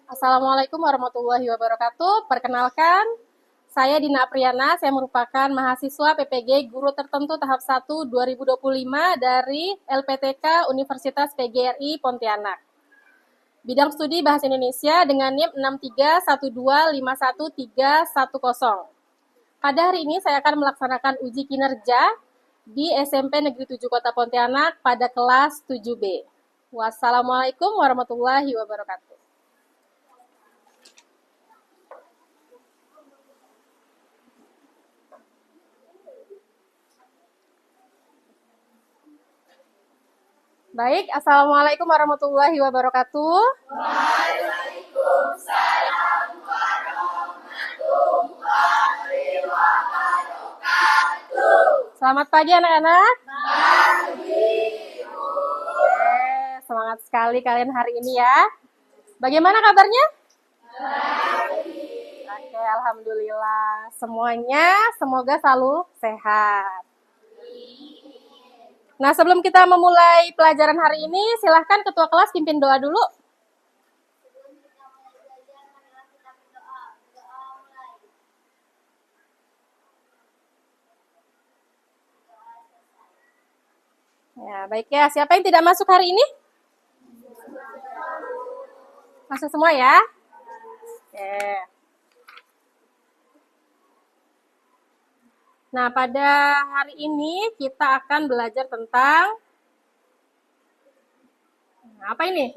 Assalamualaikum warahmatullahi wabarakatuh. Perkenalkan, saya Dina Apriana. Saya merupakan mahasiswa PPG Guru Tertentu Tahap 1 2025 dari LPTK Universitas PGRI Pontianak. Bidang studi Bahasa Indonesia dengan NIM 631251310. Pada hari ini saya akan melaksanakan uji kinerja di SMP Negeri 7 Kota Pontianak pada kelas 7B. Wassalamualaikum warahmatullahi wabarakatuh. Baik, Assalamualaikum warahmatullahi wabarakatuh. Waalaikumsalam warahmatullahi wabarakatuh. Selamat pagi anak-anak. Pagi, Bu. Semangat sekali kalian hari ini ya. Bagaimana kabarnya? Baik. Oke, alhamdulillah. Semuanya semoga selalu sehat. Nah, sebelum kita memulai pelajaran hari ini, silahkan ketua kelas pimpin doa dulu. Ya, baik ya. Siapa yang tidak masuk hari ini? Masuk semua ya? Oke. Nah, pada hari ini kita akan belajar tentang apa ini?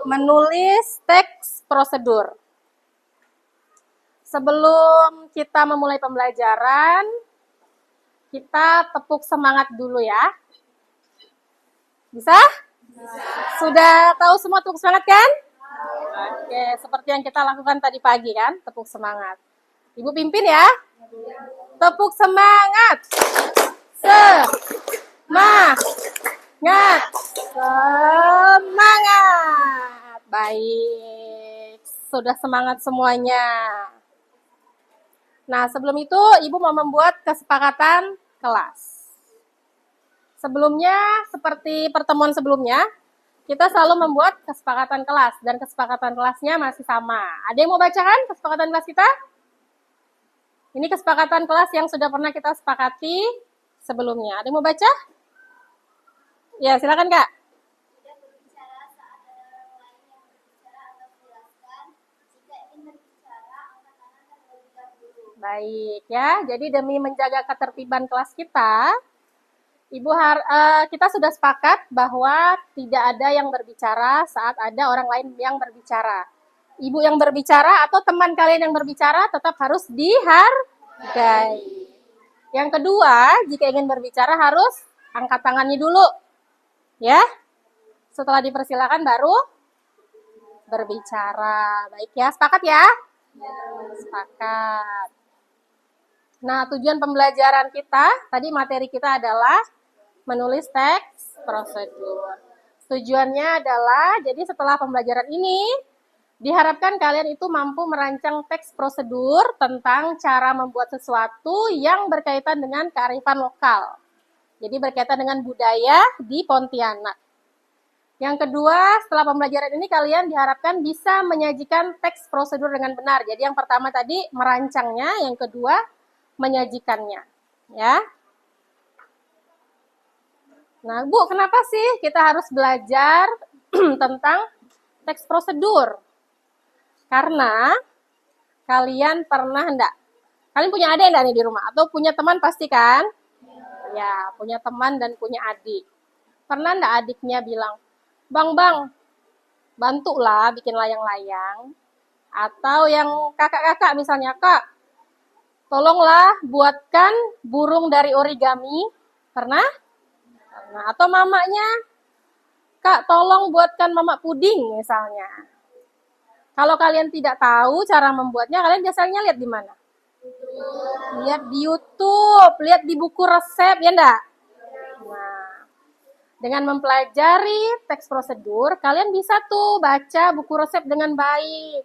Menulis teks prosedur. Sebelum kita memulai pembelajaran, kita tepuk semangat dulu ya. Bisa? Sudah tahu semua tepuk semangat kan? Oke, seperti yang kita lakukan tadi pagi kan, tepuk semangat. Ibu pimpin ya. Tepuk semangat. Semangat. Semangat. Baik. Sudah semangat semuanya. Nah, sebelum itu Ibu mau membuat kesepakatan kelas. Sebelumnya, seperti pertemuan sebelumnya, kita selalu membuat kesepakatan kelas, dan kesepakatan kelasnya masih sama. Ada yang mau bacakan kesepakatan kelas kita? Ini kesepakatan kelas yang sudah pernah kita sepakati sebelumnya. Ada yang mau baca? Ya, silakan Kak. Tidak berbicara saat ada orang lain yang berbicara atau menjelaskan. Jika ingin berbicara, angkat tangan terlebih dahulu. Baik ya, jadi demi menjaga ketertiban kelas kita, kita sudah sepakat bahwa tidak ada yang berbicara saat ada orang lain yang berbicara. Ibu yang berbicara atau teman kalian yang berbicara tetap harus dihargai. Yang kedua, jika ingin berbicara harus angkat tangannya dulu. Ya. Setelah dipersilakan baru berbicara. Baik ya, sepakat ya? Sepakat. Nah, tujuan pembelajaran kita, tadi materi kita adalah menulis teks prosedur. Tujuannya adalah, jadi setelah pembelajaran ini, diharapkan kalian itu mampu merancang teks prosedur tentang cara membuat sesuatu yang berkaitan dengan kearifan lokal. Jadi berkaitan dengan budaya di Pontianak. Yang kedua, setelah pembelajaran ini kalian diharapkan bisa menyajikan teks prosedur dengan benar. Jadi yang pertama tadi merancangnya, yang kedua menyajikannya. Ya. Nah, Bu, kenapa sih kita harus belajar tentang teks prosedur? Karena kalian pernah enggak? Kalian punya adik enggak nih di rumah? Atau punya teman pasti kan? Ya, punya teman dan punya adik. Pernah enggak adiknya bilang, Bang, bantulah bikin layang-layang. Atau yang kakak-kakak misalnya, Kak, tolonglah buatkan burung dari origami. Pernah? Nah, atau mamanya, Kak, tolong buatkan mama puding misalnya. Kalau kalian tidak tahu cara membuatnya, kalian biasanya lihat di mana? Lihat di YouTube, lihat di buku resep, ya enggak? Nah, dengan mempelajari teks prosedur, kalian bisa tuh baca buku resep dengan baik.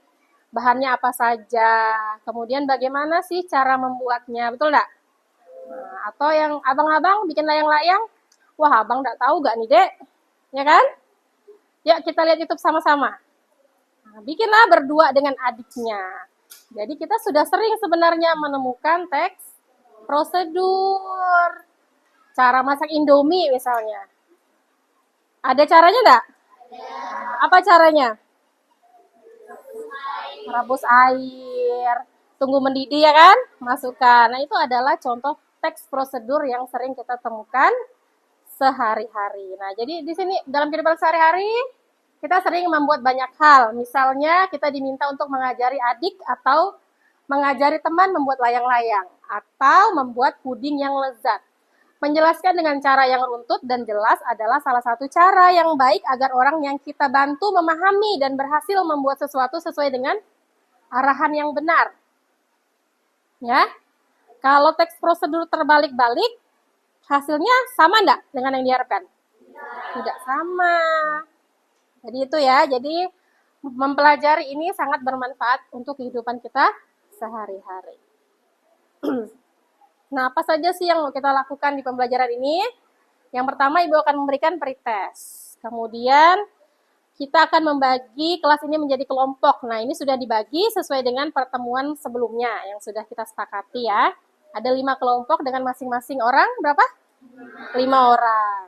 Bahannya apa saja, kemudian bagaimana sih cara membuatnya, betul enggak? Nah, atau yang abang-abang bikin layang-layang, wah abang enggak tahu gak nih dek, ya kan? Yuk kita lihat YouTube sama-sama. Nah, bikinlah berdua dengan adiknya. Jadi kita sudah sering sebenarnya menemukan teks prosedur. Cara masak Indomie misalnya. Ada caranya enggak? Apa caranya? Rebus air, tunggu mendidih ya kan? Masukkan. Nah, itu adalah contoh teks prosedur yang sering kita temukan sehari-hari. Nah, jadi di sini dalam kehidupan sehari-hari kita sering membuat banyak hal. Misalnya kita diminta untuk mengajari adik atau mengajari teman membuat layang-layang atau membuat puding yang lezat. Menjelaskan dengan cara yang runtut dan jelas adalah salah satu cara yang baik agar orang yang kita bantu memahami dan berhasil membuat sesuatu sesuai dengan arahan yang benar. Ya, kalau teks prosedur terbalik-balik, hasilnya sama enggak dengan yang diharapkan? Tidak sama. Jadi itu ya, jadi mempelajari ini sangat bermanfaat untuk kehidupan kita sehari-hari. Nah, apa saja sih yang mau kita lakukan di pembelajaran ini? Yang pertama, Ibu akan memberikan pretest. Kemudian, kita akan membagi kelas ini menjadi kelompok. Nah, ini sudah dibagi sesuai dengan pertemuan sebelumnya yang sudah kita sepakati ya. Ada 5 kelompok dengan masing-masing orang, berapa? 5 orang.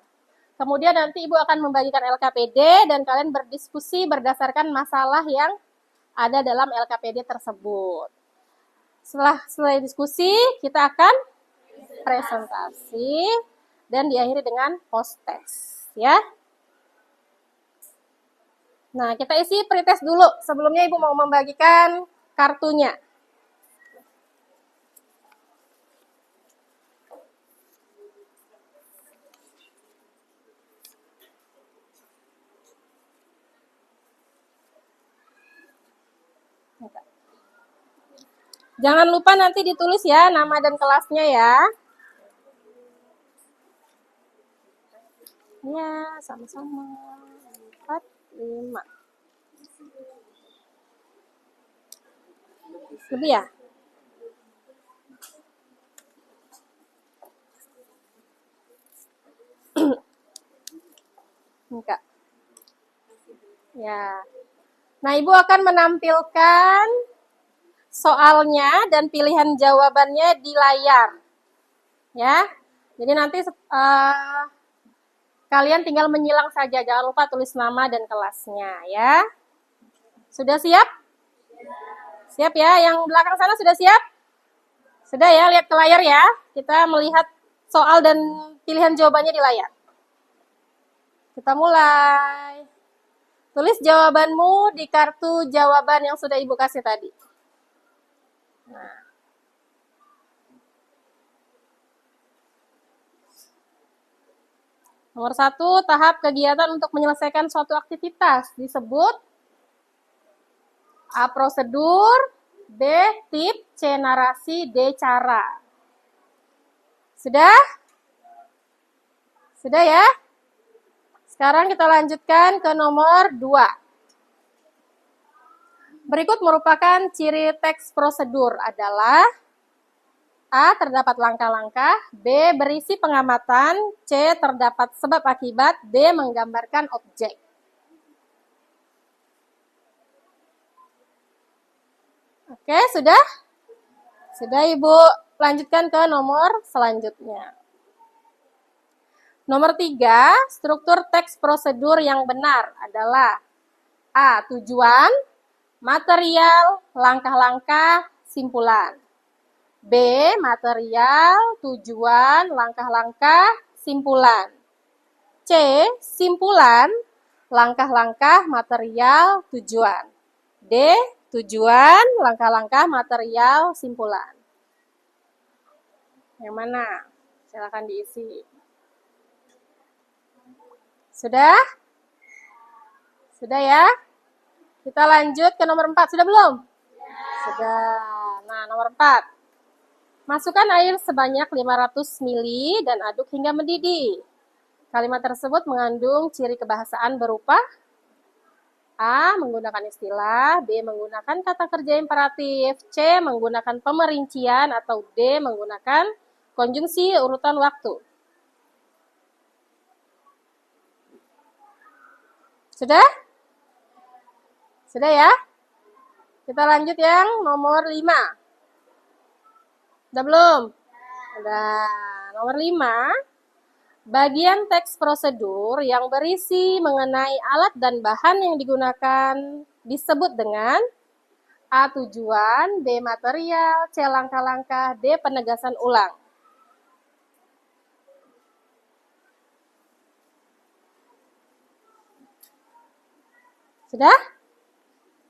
Kemudian nanti Ibu akan membagikan LKPD dan kalian berdiskusi berdasarkan masalah yang ada dalam LKPD tersebut. Setelah selesai diskusi, kita akan presentasi dan diakhiri dengan post test ya. Nah, kita isi pretest dulu. Sebelumnya Ibu mau membagikan kartunya. Jangan lupa nanti ditulis ya nama dan kelasnya ya. Ya, sama-sama. 4, 5. Lebih ya? Enggak. Ya. Nah, Ibu akan menampilkan soalnya dan pilihan jawabannya di layar. Ya. Jadi nanti kalian tinggal menyilang saja, jangan lupa tulis nama dan kelasnya ya. Sudah siap? Siap ya, yang belakang sana sudah siap? Sudah ya, lihat ke layar ya. Kita melihat soal dan pilihan jawabannya di layar. Kita mulai. Tulis jawabanmu di kartu jawaban yang sudah Ibu kasih tadi. Nah. Nomor 1, tahap kegiatan untuk menyelesaikan suatu aktivitas disebut A. Prosedur, B. Tip, C. Narasi, D. Cara. Sudah? Sudah ya? Sekarang kita lanjutkan ke nomor 2. Berikut merupakan ciri teks prosedur adalah A. Terdapat langkah-langkah, B. Berisi pengamatan, C. Terdapat sebab akibat, D. Menggambarkan objek. Oke, sudah? Sudah Ibu, lanjutkan ke nomor selanjutnya. Nomor 3, struktur teks prosedur yang benar adalah A. Tujuan, material, langkah-langkah, simpulan. B. Material, tujuan, langkah-langkah, simpulan. C. Simpulan, langkah-langkah, material, tujuan. D. Tujuan, langkah-langkah, material, simpulan. Yang mana? Silakan diisi. Sudah? Sudah ya? Kita lanjut ke nomor 4. Sudah belum? Sudah. Nah, nomor 4. Masukkan air sebanyak 500 ml dan aduk hingga mendidih. Kalimat tersebut mengandung ciri kebahasaan berupa A. Menggunakan istilah, B. Menggunakan kata kerja imperatif, C. Menggunakan pemerincian, atau D. Menggunakan konjungsi urutan waktu. Sudah? Sudah ya? Kita lanjut yang nomor 5. Udah belum? Udah. Nomor 5. Bagian teks prosedur yang berisi mengenai alat dan bahan yang digunakan disebut dengan A. Tujuan, B. Material, C. Langkah-langkah, D. Penegasan ulang. Sudah?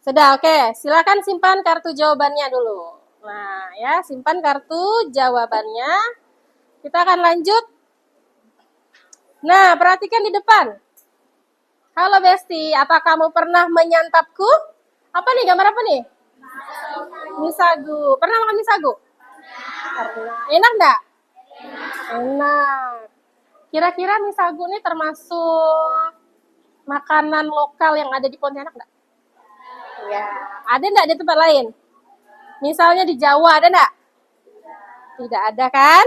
Sudah, oke. Silakan simpan kartu jawabannya dulu. Nah, ya, simpan kartu jawabannya. Kita akan lanjut. Nah, perhatikan di depan. Halo Besti, apa kamu pernah menyantapku? Apa nih, gambar apa nih? Misagu. Pernah makan misagu? Pernah. Enak enggak? Enak. Kira-kira misagu ini termasuk makanan lokal yang ada di Pontianak enggak? Ya. Ada enggak di tempat lain? Misalnya di Jawa, ada enggak? Tidak ada kan?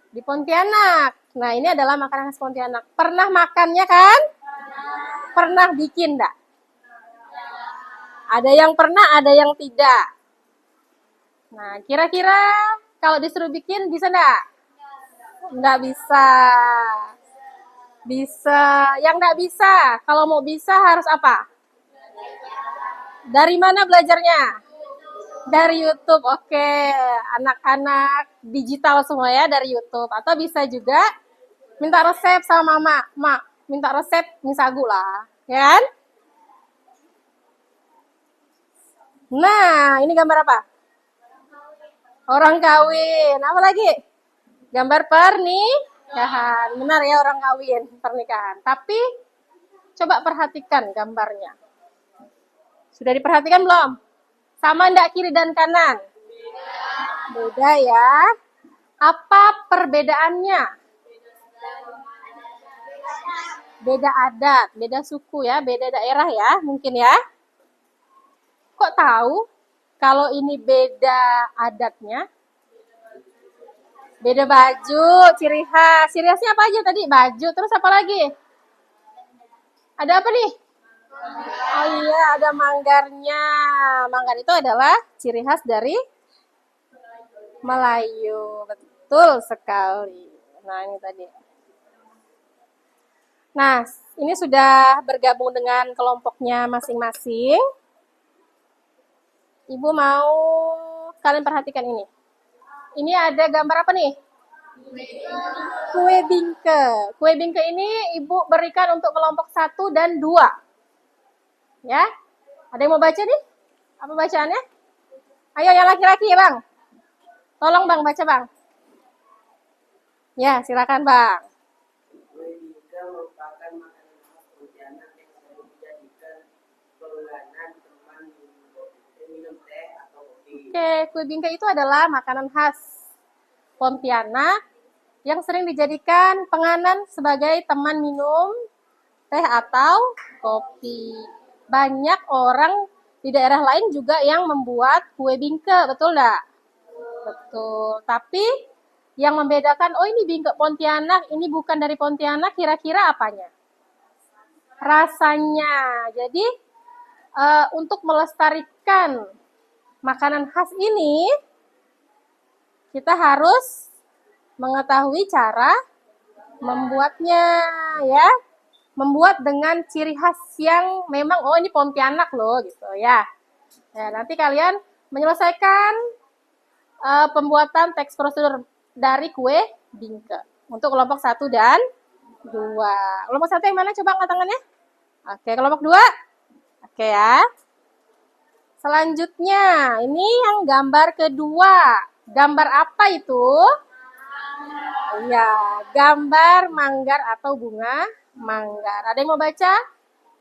Di Pontianak. Nah, ini adalah makanan khas Pontianak. Pernah makannya kan? Pernah bikin enggak? Ada yang pernah, ada yang tidak. Nah, kira-kira kalau disuruh bikin bisa enggak? Enggak bisa. Bisa. Yang enggak bisa, kalau mau bisa harus apa? Dari mana belajarnya? Dari YouTube. Oke. Anak-anak digital semua ya dari YouTube. Atau bisa juga minta resep sama mama. Mak, minta resep misagu lah. Ya kan? Nah, ini gambar apa? Orang kawin. Apa lagi? Gambar pernikahan. Benar ya, orang kawin, pernikahan. Tapi coba perhatikan gambarnya. Sudah diperhatikan belum? Sama enggak kiri dan kanan? Beda ya. Apa perbedaannya? Beda adat, beda suku ya, beda daerah ya, mungkin ya. Kok tahu kalau ini beda adatnya? Beda baju, ciri khas. Ciri khasnya apa aja tadi? Baju, terus apa lagi? Ada apa nih? Oh iya, ada manggarnya. Manggar itu adalah ciri khas dari Melayu. Betul sekali. Nah, ini tadi. Nah, ini sudah bergabung dengan kelompoknya masing-masing. Ibu mau kalian perhatikan ini. Ini ada gambar apa nih? Kue bingke. Kue bingke ini ibu berikan untuk kelompok 1 dan 2. Ya. Ada yang mau baca nih? Apa bacaannya? Ayo yang laki-laki, Bang. Tolong Bang baca, Bang. Ya, silakan, Bang. Kue bingke merupakan makanan khas Pontianak yang sering dijadikan pelengganan teman minum teh atau kopi. Oke, kue bingke itu adalah makanan khas Pontianak yang sering dijadikan penganan sebagai teman minum teh atau kopi. Banyak orang di daerah lain juga yang membuat kue bingke, betul enggak? Betul. Tapi yang membedakan, oh ini bingke Pontianak, ini bukan dari Pontianak, kira-kira apanya? Rasanya. Jadi untuk melestarikan makanan khas ini, kita harus mengetahui cara membuatnya ya. Membuat dengan ciri khas yang memang, oh ini Pontianak loh gitu ya. Ya, nanti kalian menyelesaikan pembuatan teks prosedur dari kue bingke untuk kelompok 1 dan 2. Kelompok 1 yang mana coba angkat tangannya? Oke, kelompok 2. Oke ya. Selanjutnya, ini yang gambar kedua. Gambar apa itu? Iya, gambar manggar atau bunga manggar. Ada yang mau baca?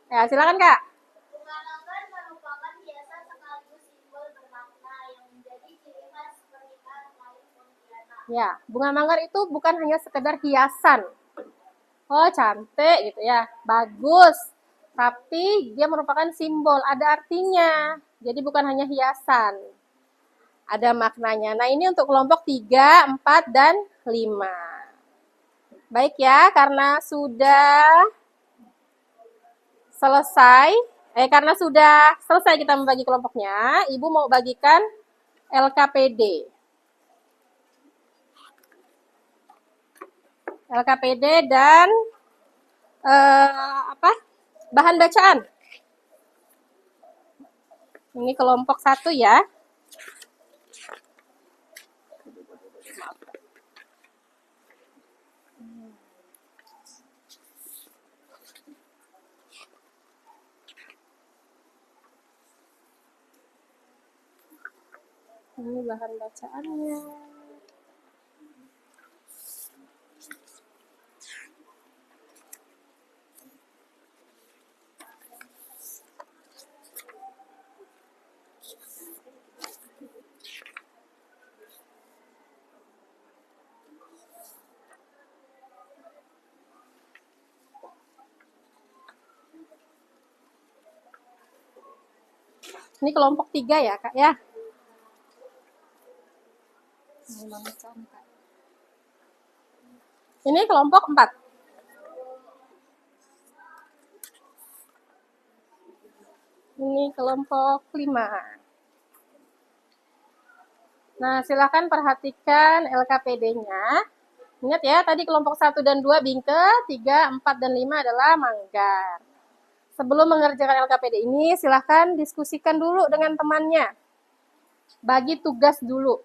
Ya, silakan Kak. Bunga manggar merupakan hiasan sekaligus simbol bermakna yang menjadi ciri khas pernikahan lain Pontianak. Ya, bunga manggar itu bukan hanya sekedar hiasan. Oh, cantik gitu ya. Bagus. Tapi dia merupakan simbol, ada artinya. Jadi bukan hanya hiasan. Ada maknanya. Nah, ini untuk kelompok 3, 4, dan 5. Baik ya, karena sudah selesai, karena sudah selesai kita membagi kelompoknya, Ibu mau bagikan LKPD. LKPD dan bahan bacaan. Ini kelompok 1 ya. Ini bahan bacaannya. Ini kelompok 3 ya, Kak ya. Ini kelompok 4. Ini kelompok 5. Nah, silakan perhatikan LKPD-nya. Ingat ya, tadi kelompok 1 dan 2 bingke, 3, 4, dan 5 adalah manggar. Sebelum mengerjakan LKPD ini, silahkan diskusikan dulu dengan temannya. Bagi tugas dulu.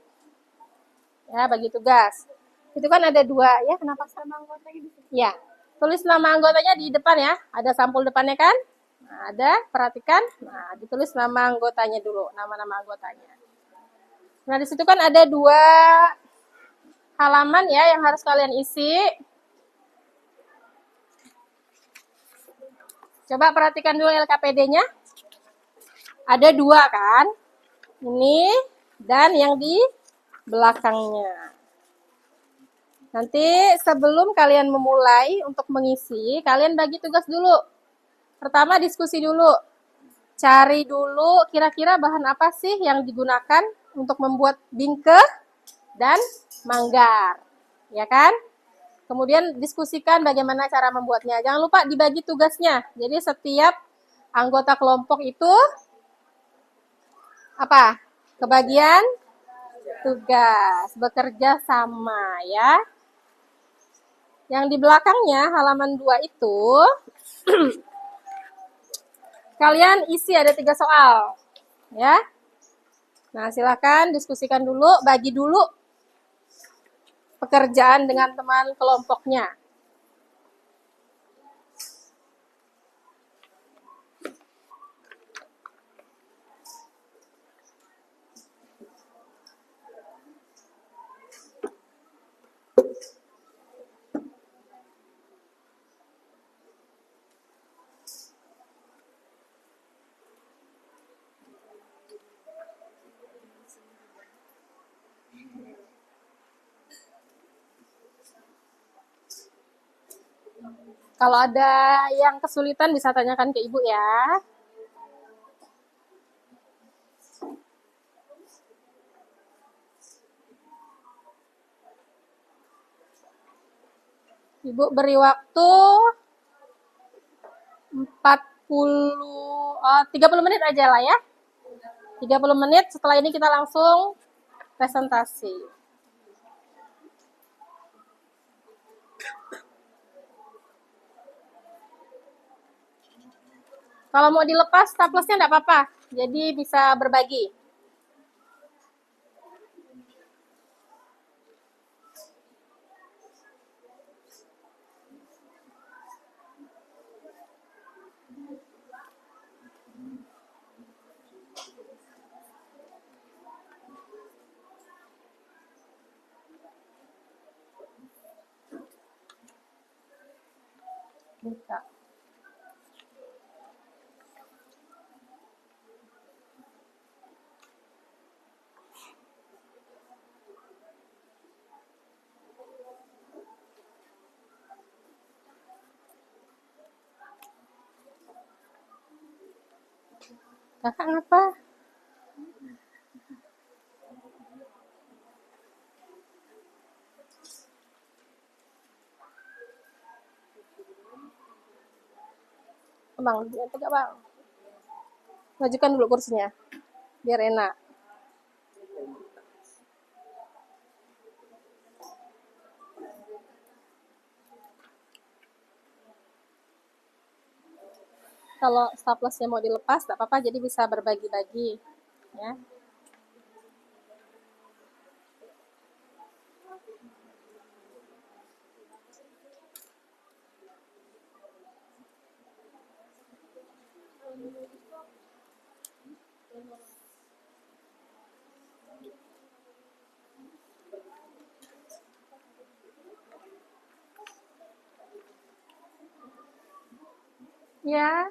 Ya, bagi tugas. Itu kan ada 2 ya, kenapa sama anggotanya di sini? Ya, tulis nama anggotanya di depan ya. Ada sampul depannya kan? Nah, ada, perhatikan. Nah, ditulis nama anggotanya dulu, nama-nama anggotanya. Nah, di situ kan ada 2 halaman ya yang harus kalian isi. Coba perhatikan dulu LKPD-nya. Ada 2 kan? Ini dan yang di belakangnya. Nanti sebelum kalian memulai untuk mengisi, kalian bagi tugas dulu. Pertama diskusi dulu. Cari dulu kira-kira bahan apa sih yang digunakan untuk membuat bingke dan manggar. Ya kan? Kemudian diskusikan bagaimana cara membuatnya. Jangan lupa dibagi tugasnya. Jadi setiap anggota kelompok itu apa? Kebagian tugas, bekerja sama ya. Yang di belakangnya halaman 2 itu kalian isi ada 3 soal. Ya. Nah, silakan diskusikan dulu, bagi dulu pekerjaan dengan teman kelompoknya. Kalau ada yang kesulitan bisa tanyakan ke Ibu ya. Ibu beri waktu 30 menit aja lah ya. 30 menit, setelah ini kita langsung presentasi. Kalau mau dilepas staplesnya enggak apa-apa. Jadi bisa berbagi. Bisa. Kakak ngapa? Bang, tegak bang. Majukan dulu kursinya, biar enak. Kalau staplesnya mau dilepas, tak apa-apa, jadi bisa berbagi-bagi, ya. Ya,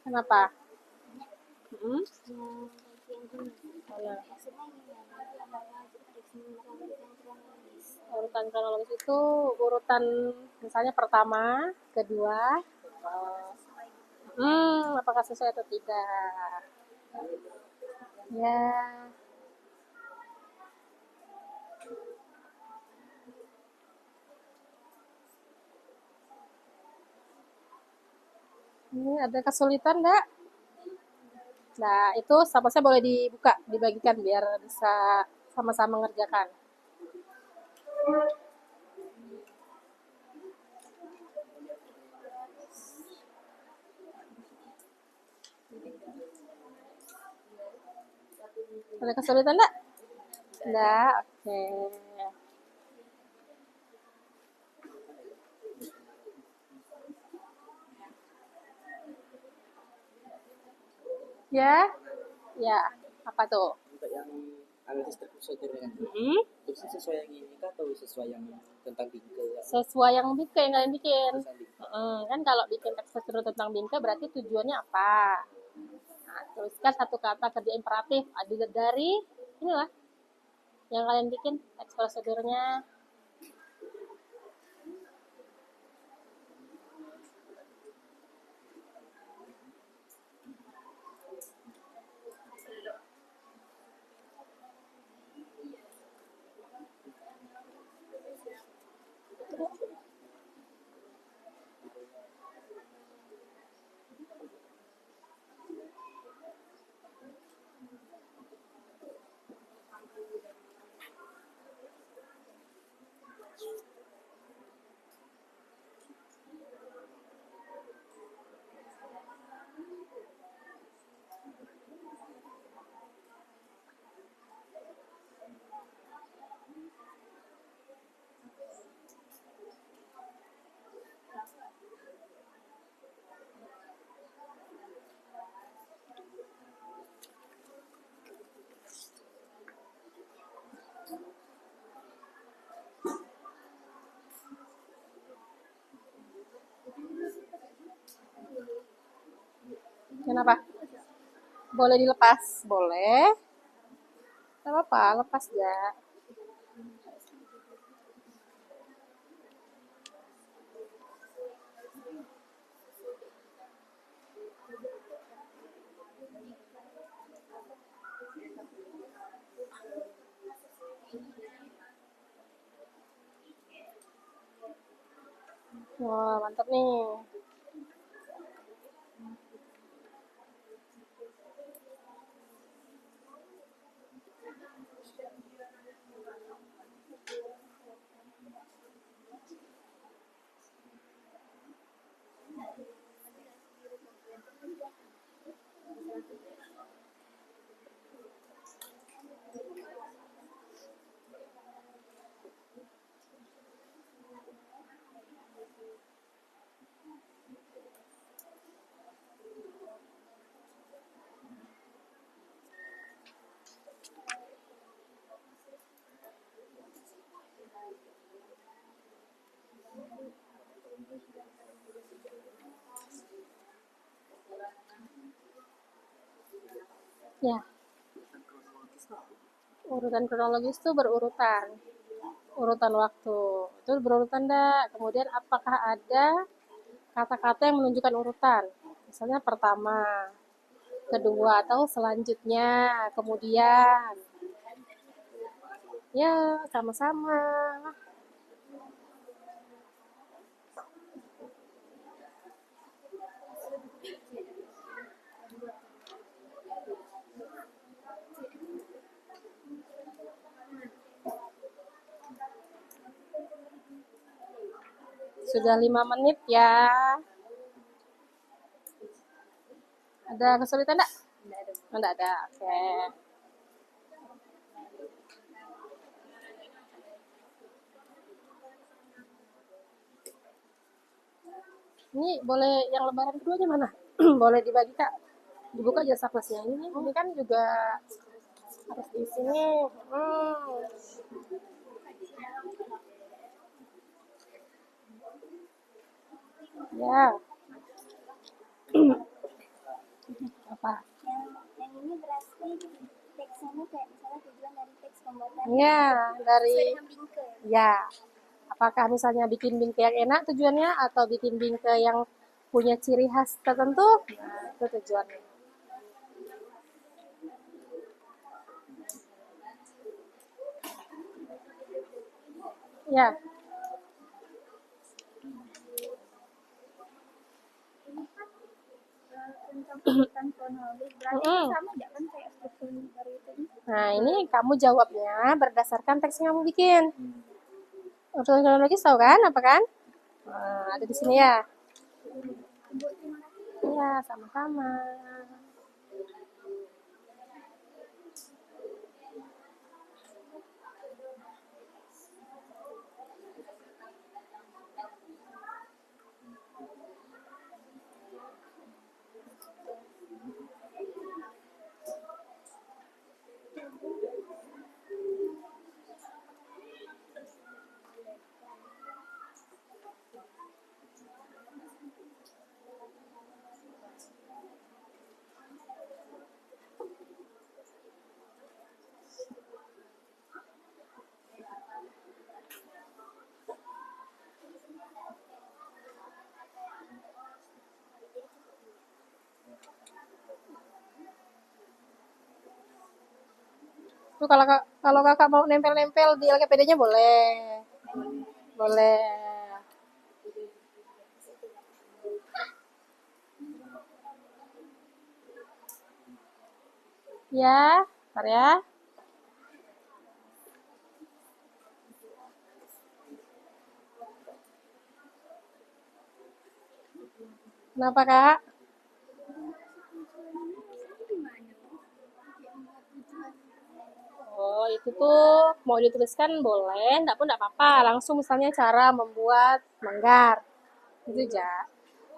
kenapa? Hmm? Mana? Urutan kronologis itu urutan misalnya pertama, kedua, apakah sesuai atau tidak? Ya, ini ada kesulitan enggak? Nah, itu staplesnya boleh dibuka, dibagikan biar bisa sama-sama mengerjakan. Ada kesulitan enggak? Enggak, oke. Ya, ya, apa tuh? Untuk yang analisis terprosedur kan, Hmm? terus sesuai yang ini kah atau sesuai yang tentang bingkai? Sesuai yang bingke yang kalian bikin. Tulisan bingkai. Kan kalau bikin teks prosedur tentang bingke berarti tujuannya apa? Nah, tuliskan satu kata kerja imperatif ada dari inilah yang kalian bikin teks prosedurnya. Kenapa? Boleh dilepas? Boleh. Tidak apa-apa, lepas ya. Wah, mantap nih. Ya, urutan kronologis itu berurutan. Urutan waktu. Itu berurutan enggak? Kemudian apakah ada kata-kata yang menunjukkan urutan? Misalnya pertama, kedua, atau selanjutnya, kemudian. Ya, sama-sama. Sudah 5 menit ya. Ada kesulitan enggak? Enggak ada. Oke. Ini boleh yang lembaran keduanya mana? Boleh dibagi Kak. Dibuka aja saplasnya ini kan juga harus di sini. Ya. Apa? Yang ini berarti teksnya kayak misalnya tujuan dari teks pembuatan. Ya, dari Sesuai dengan bingke. ya. Apakah misalnya bikin bingke yang enak tujuannya atau bikin bingke yang punya ciri khas tertentu? Nah, itu tujuannya. Ya. Tentang urutan kronologis berarti sama nggak kan kayak struktur dari itu? Nah, ini kamu jawabnya berdasarkan teks yang kamu bikin. Urutan kronologis tahu kan? Apa kan? Nah, ada di sini ya. Iya, sama-sama. Tuh kalau kakak mau nempel-nempel di LKPD-nya boleh. Boleh. Ya, bentar ya. Kenapa kak? Oh, itu tuh mau dituliskan boleh, enggak pun enggak apa-apa. Langsung misalnya cara membuat manggar. Itu aja.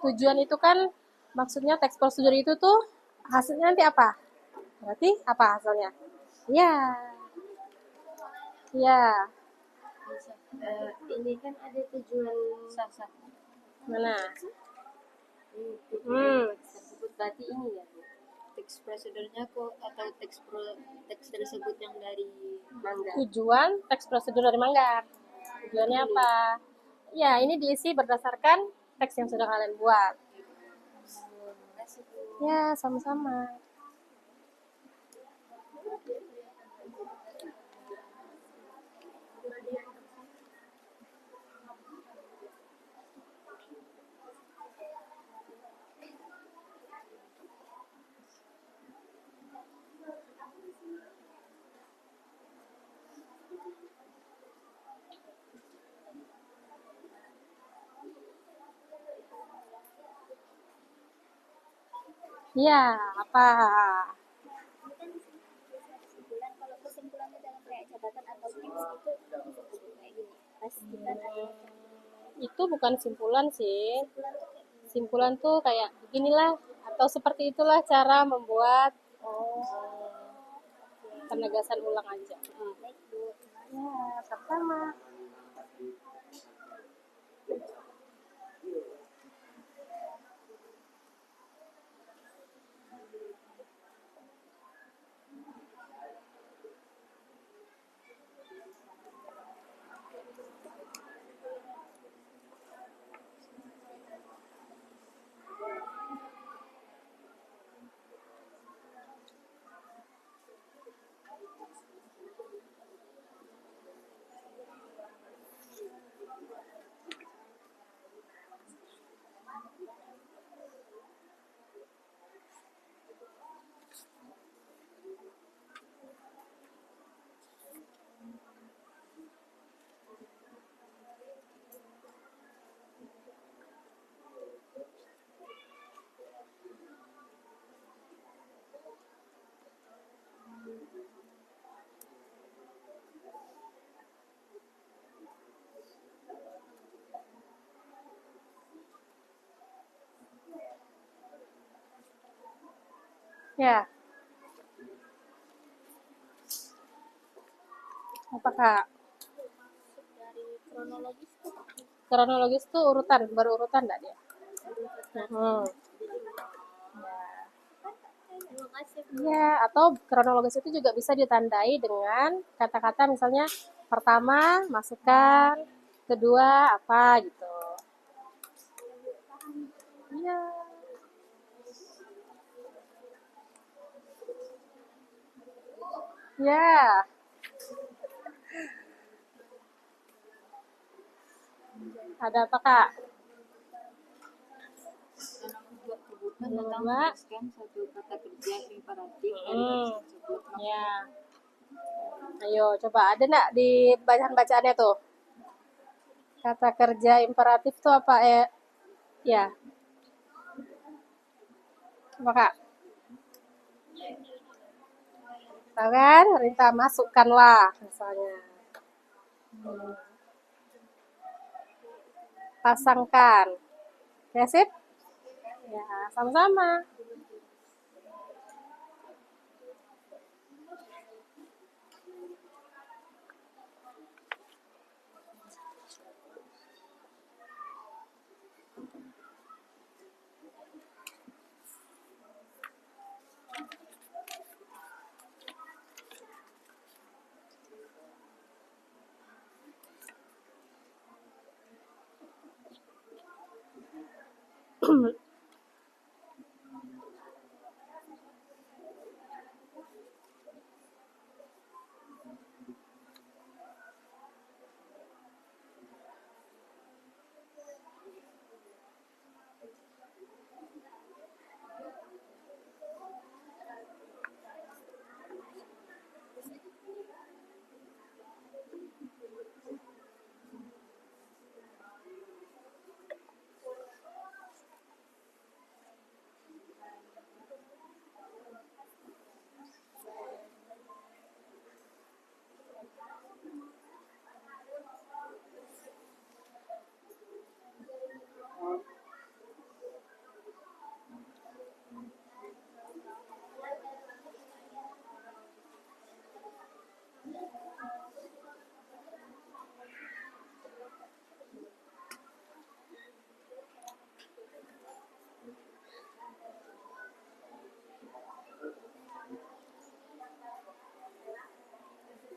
Tujuan itu kan maksudnya teks prosedur itu tuh hasilnya nanti apa? Berarti apa hasilnya? Iya. Iya. Ini kan ada tujuan sasa. Mana? Tersebut berarti ini ya teks prosedurnya kok atau teks tersebut yang dari mangga. Tujuan teks prosedur dari manggar. Tujuannya apa? Ya, ini diisi berdasarkan teks yang sudah kalian buat. Ya, sama-sama. Ya, apa? Kesimpulan kalau kesimpulannya dalam kayak catatan atau tips itu kayak gini. Pastikan ada Itu bukan simpulan sih. Simpulan tuh kayak beginilah atau seperti itulah cara membuat penegasan ulang aja. Ya, sama-sama. Ya, apa Kak? Dari kronologis tuh Kronologis tuh urutan, berurutan enggak dia? Hmm. terima kasih. Ya, atau kronologis itu juga bisa ditandai dengan kata-kata misalnya pertama masukkan, kedua apa gitu. Iya. Ya, ada apa Kak? Juga kebutuhan Nomor tentang dua. menuliskan satu kata kerja imperatif dari baris tersebut. Ya. Ayo, coba ada enggak di bacaan-bacaannya tuh? Kata kerja imperatif tuh apa ya? Apa Kak? Tahu kan? Perintah masukkanlah misalnya. Pasangkan. Ya, sip? Ya, sama-sama.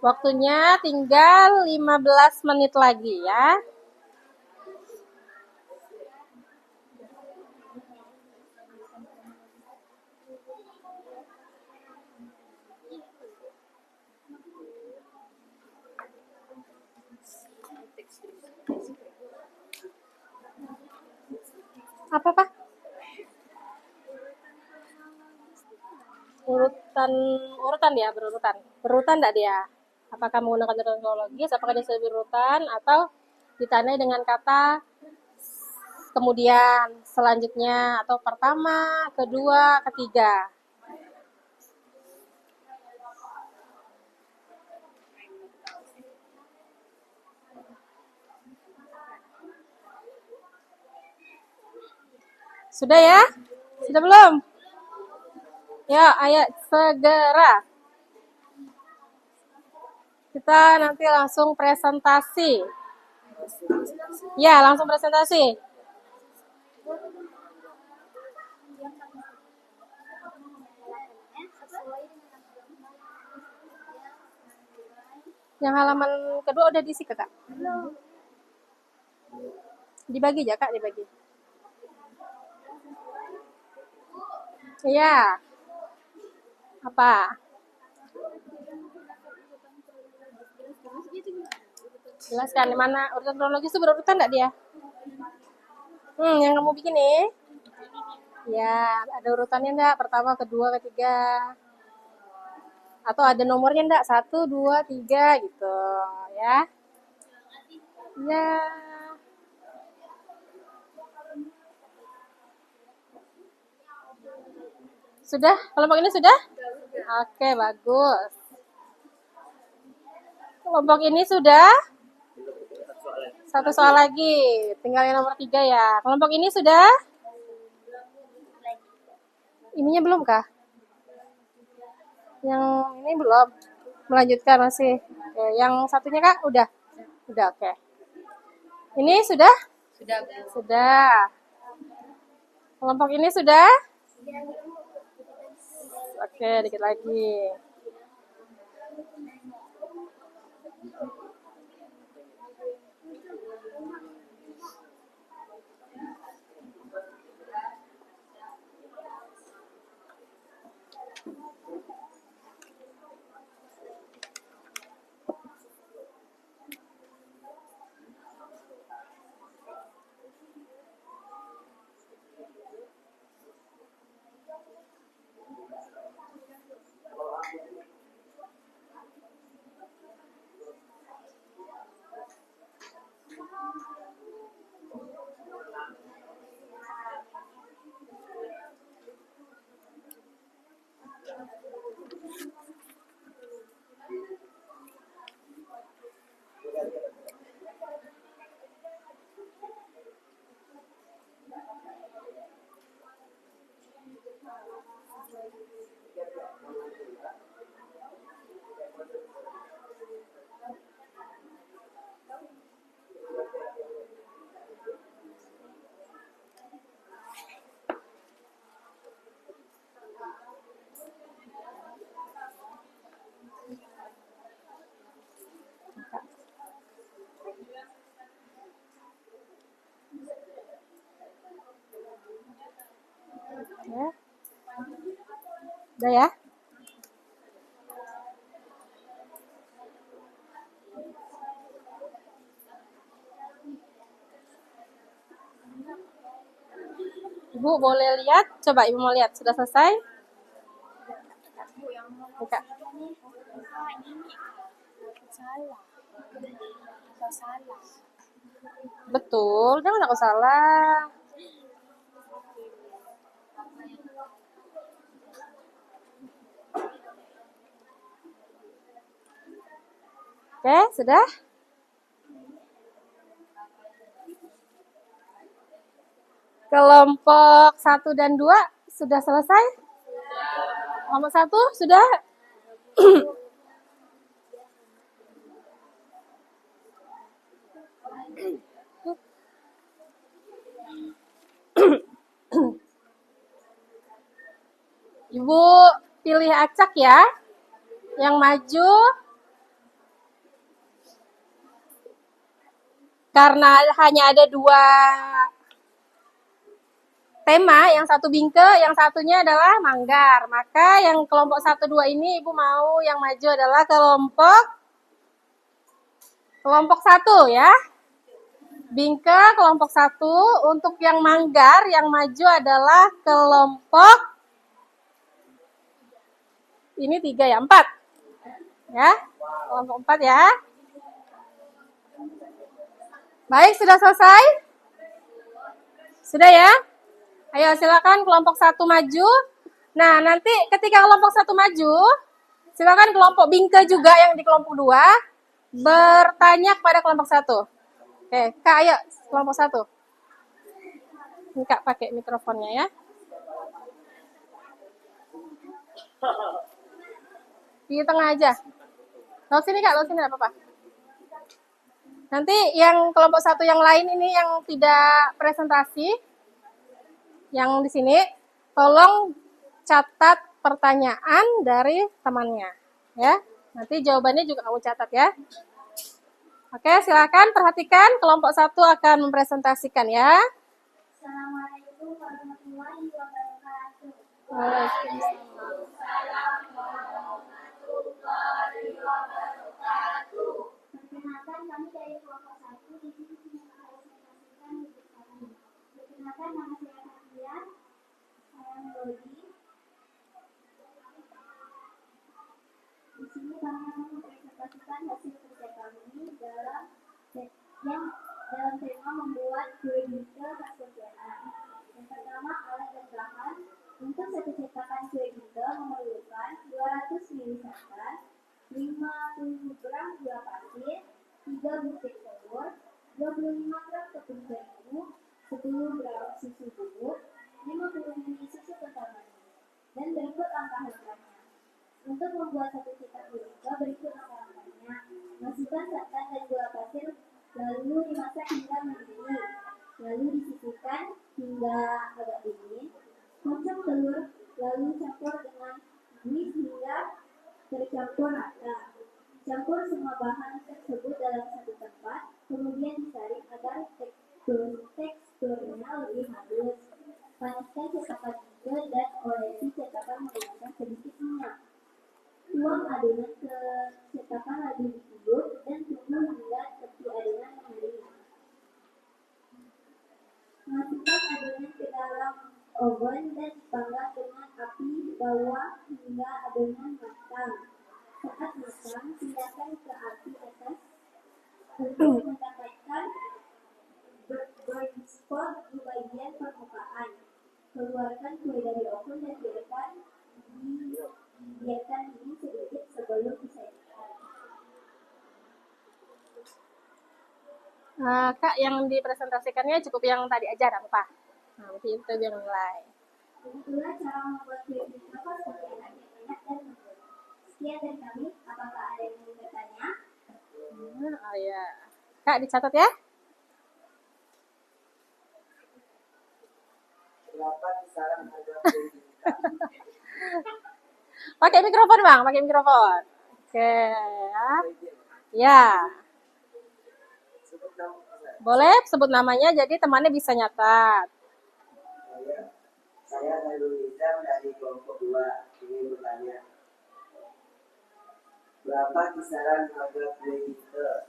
Waktunya tinggal 15 menit lagi ya. Apa Pak? Urutan ya, berurutan. Berurutan enggak dia? Apakah menggunakan kronologis, apakah dia sudah berurutan atau ditandai dengan kata kemudian selanjutnya atau pertama, kedua, ketiga. Sudah ya? Sudah belum? Ya, ayo segera. Kita nanti langsung presentasi. Ya, langsung presentasi. Yang halaman kedua udah diisi Kak? Dibagi aja Kak, dibagi. Iya. Apa? Jelaskan di mana urutan kronologis itu berurutan enggak dia? Yang kamu bikin nih? Ya, ada urutannya enggak? Pertama, kedua, ketiga. Atau ada nomornya enggak? 1, 2, 3 gitu, ya. Ya. Sudah? Kelompok ini sudah? Oke, bagus. Kelompok ini sudah? Satu soal lagi. Tinggal yang nomor 3 ya. Kelompok ini sudah? Ininya belum kah? Yang ini belum melanjutkan masih. Oke, yang satunya Kak udah oke. Ini sudah? Sudah, Bu. Sudah. Kelompok ini sudah? Oke, dikit lagi. Ya. Udah ya? Ibu boleh lihat? Coba Ibu mau lihat. Sudah selesai? Buka. Betul, jangan aku salah. Oke, sudah? Kelompok 1 dan 2 sudah selesai? Kelompok 1 sudah? Ibu pilih acak ya. Yang maju. Karena hanya ada 2 tema, yang satu bingke, yang satunya adalah manggar. Maka yang kelompok 1, 2 ini Ibu mau yang maju adalah kelompok 1 ya. Bingke kelompok 1, untuk yang manggar yang maju adalah kelompok ini 3 ya, 4. Ya, kelompok 4 ya. Baik, sudah selesai? Sudah ya? Ayo silakan kelompok 1 maju. Nah, nanti ketika kelompok 1 maju, silakan kelompok bingke juga yang di kelompok 2 bertanya kepada kelompok 1. Oke, Kak, ayo kelompok 1. Ini Kak pakai mikrofonnya ya. Di tengah aja. Lalu sini Kak, lalu sini enggak apa-apa. Nanti yang kelompok 1 yang lain ini yang tidak presentasi, yang di sini, tolong catat pertanyaan dari temannya, ya. Nanti jawabannya juga kamu catat ya. Oke, silakan perhatikan kelompok 1 akan mempresentasikan ya. Assalamualaikum warahmatullahi wabarakatuh. Perkenalkan, kami dari kelompok 1 di sini mempresentasikan hidup kami. Perkenalkan, nama saya Fatia. Saya Melody. Di sini kami akan mempresentasikan hasil kerja kami dalam tema membuat kue bingke khas Pontianak. Yang pertama, alat dan bahan. Untuk satu cetakan kue bingke memerlukan 200 ml santan, 50 gram gula pasir, 3 butir telur, 25 gram tepung terigu, 10 gram susu bubuk, 50 ml susu kental manis. Dan berikut langkah-langkahnya. Untuk membuat satu cetak boneka berikut langkah-langkahnya. Masukkan santan dan gula pasir, lalu dimasak hingga mendidih. Lalu disisihkan hingga agak dingin. Kocok telur, lalu campur dengan whisk hingga tercampur rata. Campur semua bahan tersebut dalam satu tempat, kemudian disaring agar teksturnya lebih halus. Panaskan cetakan juga dan olesi cetakan menggunakan sedikit minyak. Tuang adonan ke cetakan lalu ditiup dan tunggu hingga tepi adonan mengering. Masukkan adonan ke dalam oven dan dipanggang dengan api bawah hingga adonan matang. Saat matang, pindahkan ke api atas untuk mendapatkan burnt spot di bagian permukaan. Keluarkan kue dari oven dan biarkan dingin sedikit sebelum disajikan. Kak, yang dipresentasikannya cukup yang tadi aja, ada apa? Nah, nanti itu biar mulai. Begitulah cara membuat kue bingka seperti enak dan lembut. Sekian dari kami. Apakah ada yang ingin bertanya? Oh ya, Kak dicatat ya. Berapa kisaran harga kue bingka? Pakai mikrofon bang, pakai mikrofon. Oke, ya. Ya, Sebut nama saya. boleh sebut namanya, jadi temannya bisa nyatat. Saya Hairul Nizam dari kelompok 2 ingin bertanya. Berapa kisaran harga kue bingka?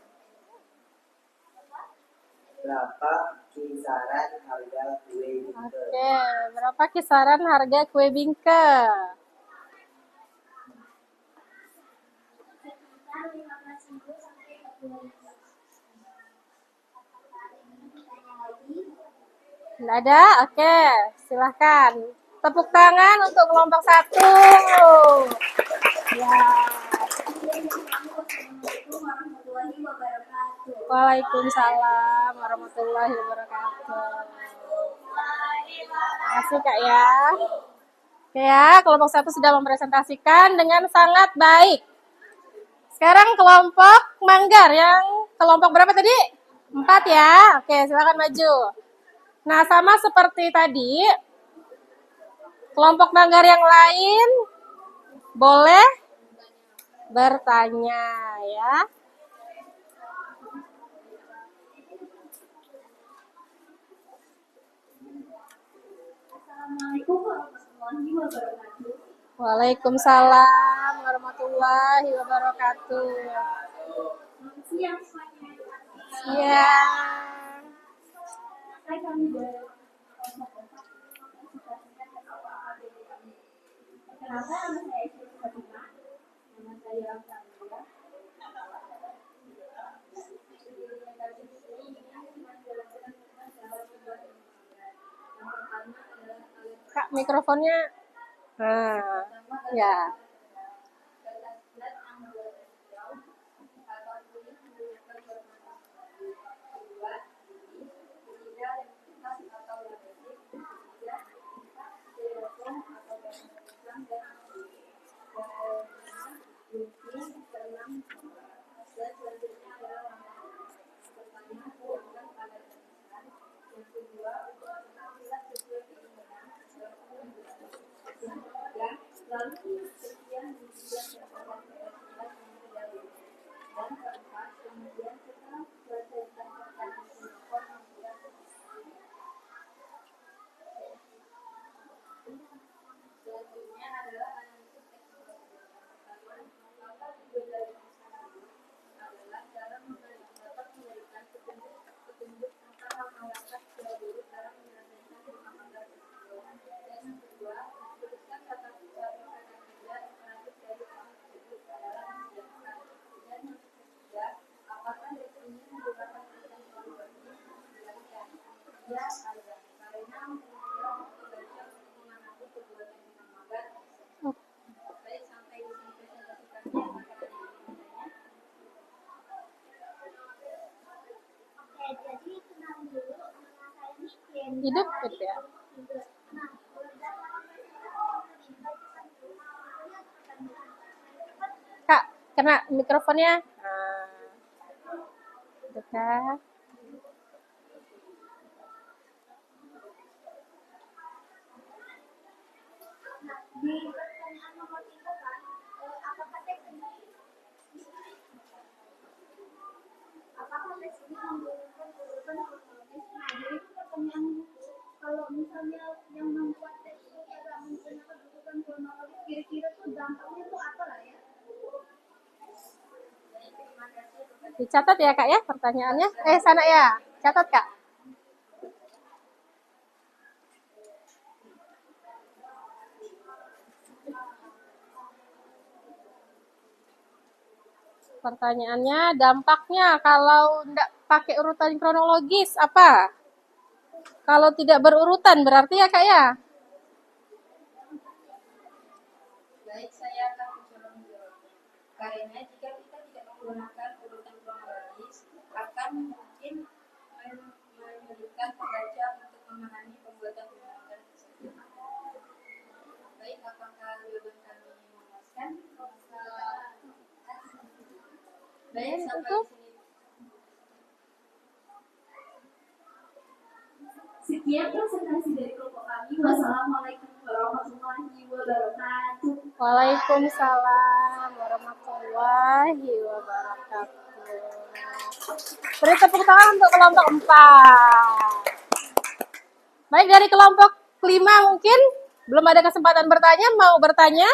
Berapa kisaran harga kue bingka? Oke, berapa kisaran harga kue bingka? Sekitar 15.000 sampai 20.000. Apakah ada yang ingin bertanya lagi? Tidak ada? Oke, silahkan. Tepuk tangan untuk kelompok 1. Ya. Assalamualaikum warahmatullahi wabarakatuh. Waalaikumsalam warahmatullahi wabarakatuh. Terima kasih Kak ya. Oke ya, kelompok 1 sudah mempresentasikan dengan sangat baik. Sekarang kelompok Manggar yang kelompok berapa tadi? 4 ya. Oke, silakan maju. Nah, sama seperti tadi, kelompok Manggar yang lain boleh bertanya ya. Assalamualaikum warahmatullahi wabarakatuh. Waalaikumsalam warahmatullahi wabarakatuh. Selamat siang semuanya. Iya. Saya kami Perkenalkan, nama saya Sri Fatima. Nama saya Ramsania. Kak, mikrofonnya. Nah, ya. Jadi kenal dulu, nama saya Niken. Hidup gitu ya. Nah, berdasarkan kena mikrofonnya. Nah, dekat. Di pertanyaan nomor 3 kan, apakah teks ini menggunakan urutan kronologis? Nah, jadi itu pertanyaan, kalau misalnya yang membuat teks ini agak menggunakan urutan kronologis, kira-kira tuh dampaknya tuh apa lah ya? Dicatat ya Kak ya pertanyaannya. Sana ya. Catat Kak. Pertanyaannya, dampaknya kalau tidak pakai urutan kronologis apa? Kalau tidak berurutan berarti ya Kak ya? Baik, saya akan mencoba menjawabnya. Karena jika kita tidak menggunakan urutan kronologis, akan mungkin menyulitkan pembaca untuk memahami pembuatan undang-undang tersebut. Baik, apakah jawaban kami memuaskan? Baik, sampai di sini. Sekian presentasi dari kelompok kami. Wassalamualaikum warahmatullahi wabarakatuh. Waalaikumsalam warahmatullahi wabarakatuh. Beri tepuk tangan untuk kelompok 4. Baik, dari kelompok 5 mungkin belum ada kesempatan bertanya, mau bertanya?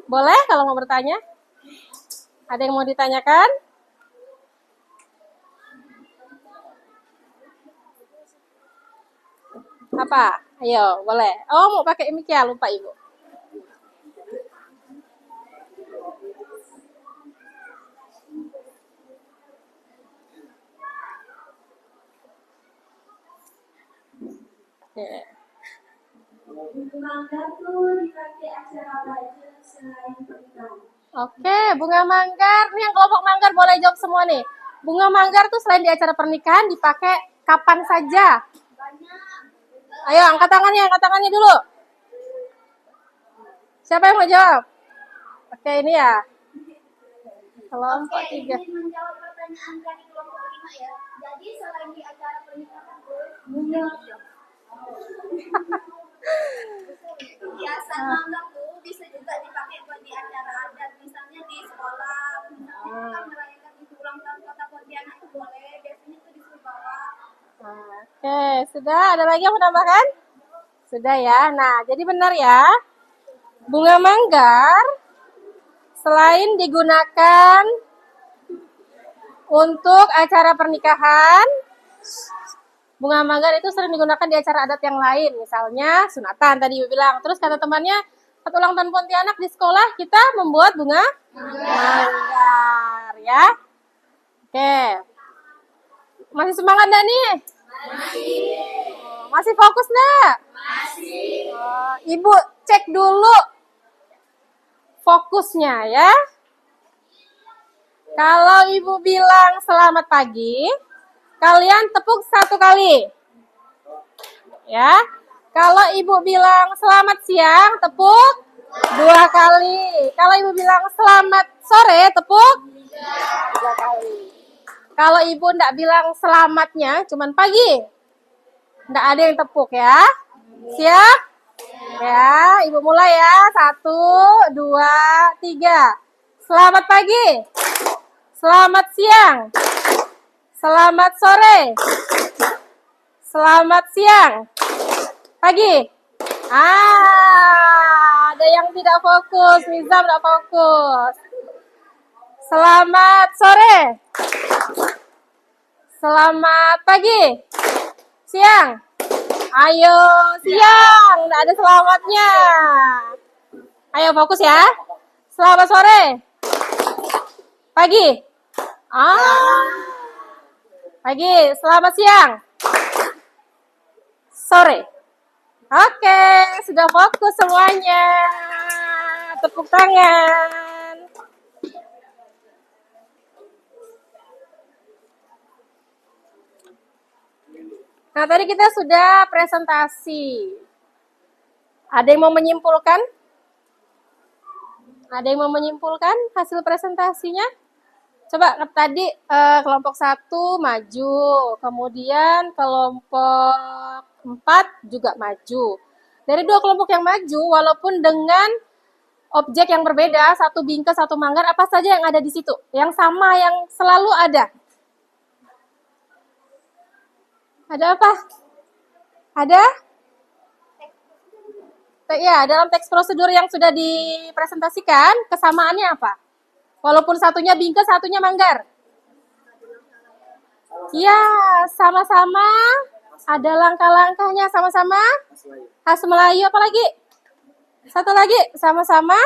Boleh kalau mau bertanya? Ada yang mau ditanyakan? Apa? Ayo, boleh. Oh, mau pakai mic ya, lupa Ibu. Bunga manggar tuh dipakai acara apa aja selain pernikahan? Oke, bunga manggar. Nih yang kelompok manggar boleh jawab semua nih. Bunga manggar tuh selain di acara pernikahan dipakai kapan saja? Ayo, angkat tangannya dulu. Siapa yang mau jawab? Oke, ini ya. Kelompok 3. Ini menjawab pertanyaan dari kelompok 5 ya. Jadi selain di acara pernikahan bunga hiasan manggar tuh bisa juga dipakai buat di acara adat, misalnya di sekolah, misalnya kita merayakan itu ulang tahun kota Pontianak itu boleh, biasanya itu disuruh bawa. Oke, sudah. Ada lagi yang menambahkan? Sudah ya. Nah, jadi benar ya. Bunga manggar selain digunakan untuk acara pernikahan, bunga manggar itu sering digunakan di acara adat yang lain. Misalnya sunatan tadi Ibu bilang. Terus kata temannya, saat ulang tahun Pontianak di sekolah kita membuat bunga manggar ya. Oke. Masih semangat enggak nih? Masih fokus enggak? Masih. Ibu cek dulu fokusnya ya. Kalau Ibu bilang selamat pagi, kalian tepuk 1 kali. Ya. Kalau Ibu bilang selamat siang, tepuk 2 kali. Kalau Ibu bilang selamat sore, tepuk 3 kali. Kalau Ibu enggak bilang selamatnya, cuman pagi, enggak ada yang tepuk ya. Siap? Ya, Ibu mulai ya. 1, 2, 3. Selamat pagi. Selamat siang. Selamat sore. Selamat siang. Pagi. Ada yang tidak fokus. Nizam tidak fokus. Selamat sore. Selamat pagi. Siang. Ayo siang. Tidak ada selamatnya. Ayo fokus ya. Selamat sore. Pagi. Pagi. Selamat siang. Sore. Oke, sudah fokus semuanya. Tepuk tangan. Nah, tadi kita sudah presentasi. Ada yang mau menyimpulkan? Ada yang mau menyimpulkan hasil presentasinya? Coba tadi kelompok 1 maju, kemudian kelompok 4 juga maju. Dari 2 kelompok yang maju, walaupun dengan objek yang berbeda, satu bingkai, satu manggar, apa saja yang ada di situ? Yang sama, yang selalu ada. Ada apa? Ada? Ya, dalam teks prosedur yang sudah dipresentasikan, kesamaannya apa? Walaupun satunya bingkai, satunya manggar. Ya, sama-sama ada langkah-langkahnya, sama-sama khas Melayu. Apa lagi? Satu lagi, sama-sama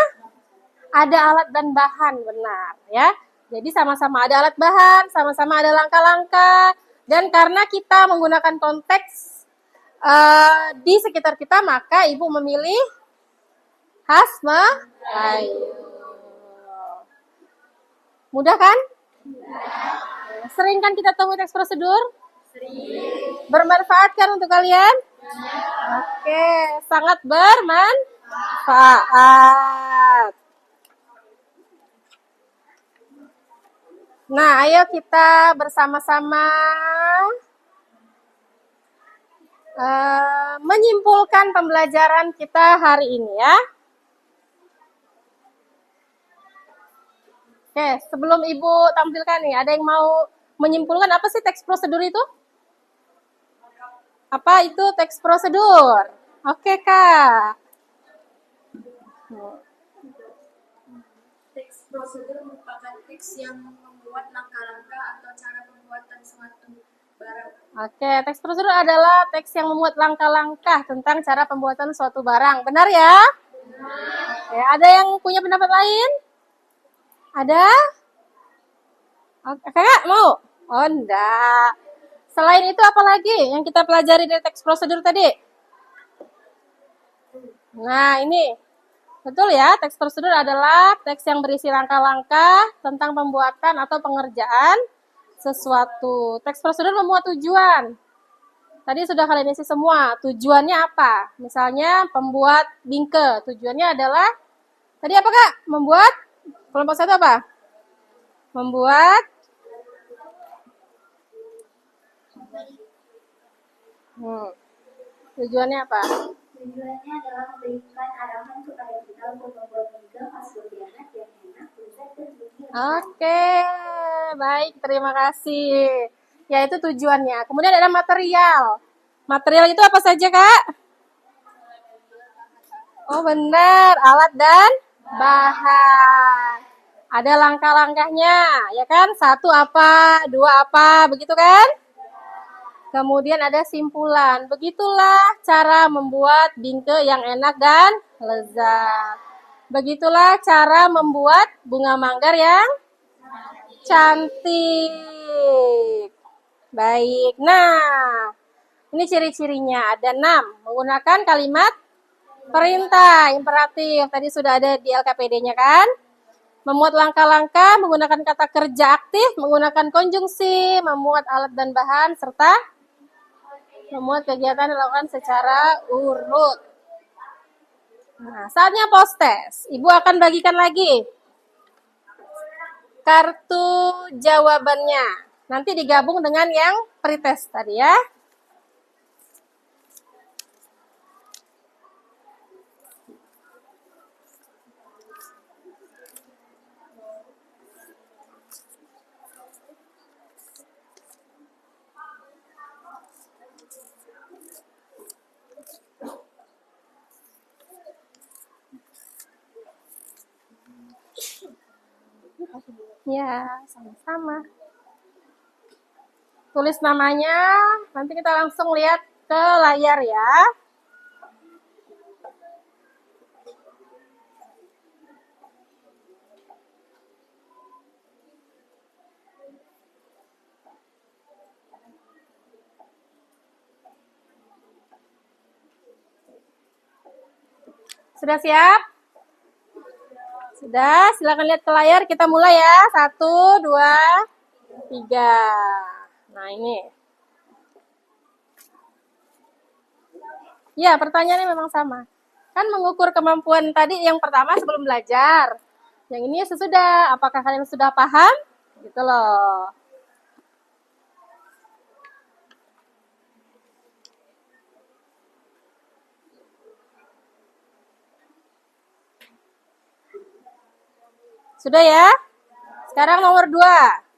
ada alat dan bahan, benar ya. Jadi sama-sama ada alat bahan, sama-sama ada langkah-langkah. Dan karena kita menggunakan konteks di sekitar kita, maka Ibu memilih khas Melayu. Mudah kan? Sering kan kita temui teks prosedur? Sering. Bermanfaat kan untuk kalian? Oke, sangat bermanfaat. Nah, ayo kita bersama-sama menyimpulkan pembelajaran kita hari ini ya. Oke, sebelum Ibu tampilkan nih, ada yang mau menyimpulkan apa sih teks prosedur itu? Apa itu teks prosedur? Oke, Kak. Teks prosedur merupakan teks yang membuat langkah-langkah atau cara pembuatan suatu barang. Oke, teks prosedur adalah teks yang memuat langkah-langkah tentang cara pembuatan suatu barang. Benar ya? Benar. Oke, ada yang punya pendapat lain? Ada? Oke, Kakak mau? Oh, enggak. Selain itu apa lagi yang kita pelajari dari teks prosedur tadi? Nah, ini. Betul ya, teks prosedur adalah teks yang berisi langkah-langkah tentang pembuatan atau pengerjaan sesuatu. Teks prosedur memuat tujuan. Tadi sudah kalian isi semua. Tujuannya apa? Misalnya pembuat bingkai. Tujuannya adalah, tadi apa Kak? Membuat, kelompok 1 apa? Membuat tujuannya apa? Tujuannya adalah memberikan arahan kepada kita untuk membuat bingkai khas Pontianak yang enak, lezat, dan bergizi. Oke, baik, terima kasih. Ya, itu tujuannya. Kemudian ada material. Material itu apa saja, Kak? Oh, benar, alat dan bahan. Ada langkah-langkahnya, ya kan? 1 apa, 2 apa, begitu kan? Kemudian ada simpulan. Begitulah cara membuat bingkai yang enak dan lezat. Begitulah cara membuat bunga manggar yang cantik. Baik. Nah, ini ciri-cirinya. Ada 6. Menggunakan kalimat perintah, imperatif. Tadi sudah ada di LKPD-nya kan? Memuat langkah-langkah, menggunakan kata kerja aktif, menggunakan konjungsi, memuat alat dan bahan, serta memuat kegiatan dilakukan secara urut. Nah, saatnya post test. Ibu akan bagikan lagi kartu jawabannya. Nanti digabung dengan yang pretest tadi ya. Ya, sama-sama. Tulis namanya, nanti kita langsung lihat ke layar ya. Sudah siap? Sudah, silakan lihat ke layar. Kita mulai ya. 1, 2, 3. Nah, ini. Ya, pertanyaannya memang sama. Kan mengukur kemampuan tadi yang pertama sebelum belajar. Yang ini sesudah. Apakah kalian sudah paham? Gitu loh. Sudah ya? Sekarang nomor 2.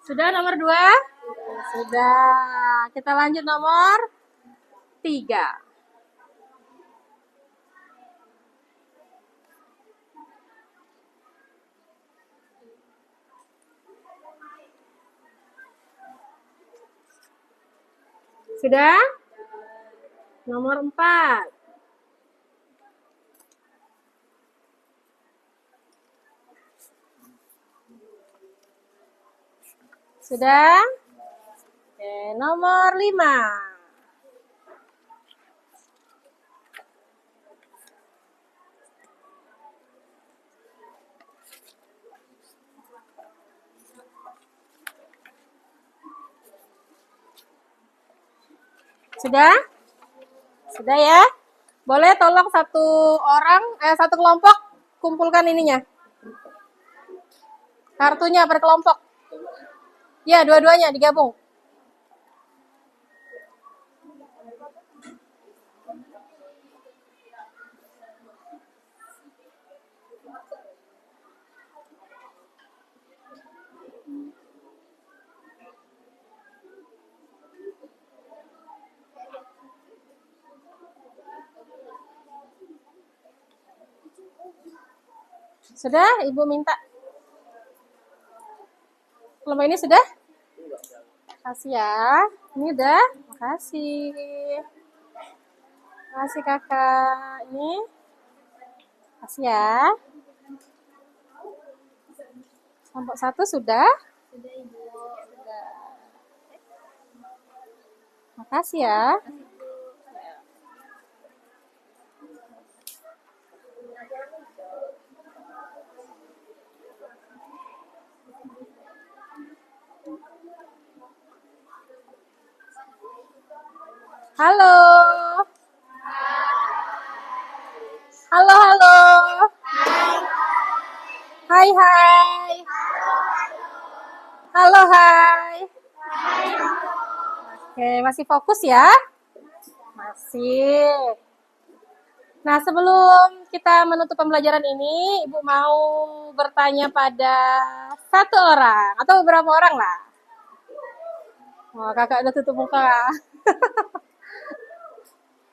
Sudah nomor 2? Sudah. Kita lanjut nomor 3. Sudah? Nomor 4. Sudah? Oke, nomor 5. Sudah? Sudah ya? Boleh tolong satu kelompok kumpulkan ininya. Kartunya per kelompok. Ya, dua-duanya digabung. Sudah? Ibu minta. Kelompok ini sudah? Makasih ya. Ini udah? Makasih. Makasih kakak. Ini. Makasih ya. Kelompok 1 sudah? Sudah Ibu. Sudah. Makasih ya. Halo. Halo, halo. Hai, hai. Halo, hai. Oke, masih fokus ya? Masih. Nah, sebelum kita menutup pembelajaran ini, Ibu mau bertanya pada satu orang atau beberapa orang lah. Oh, kakak udah tutup muka.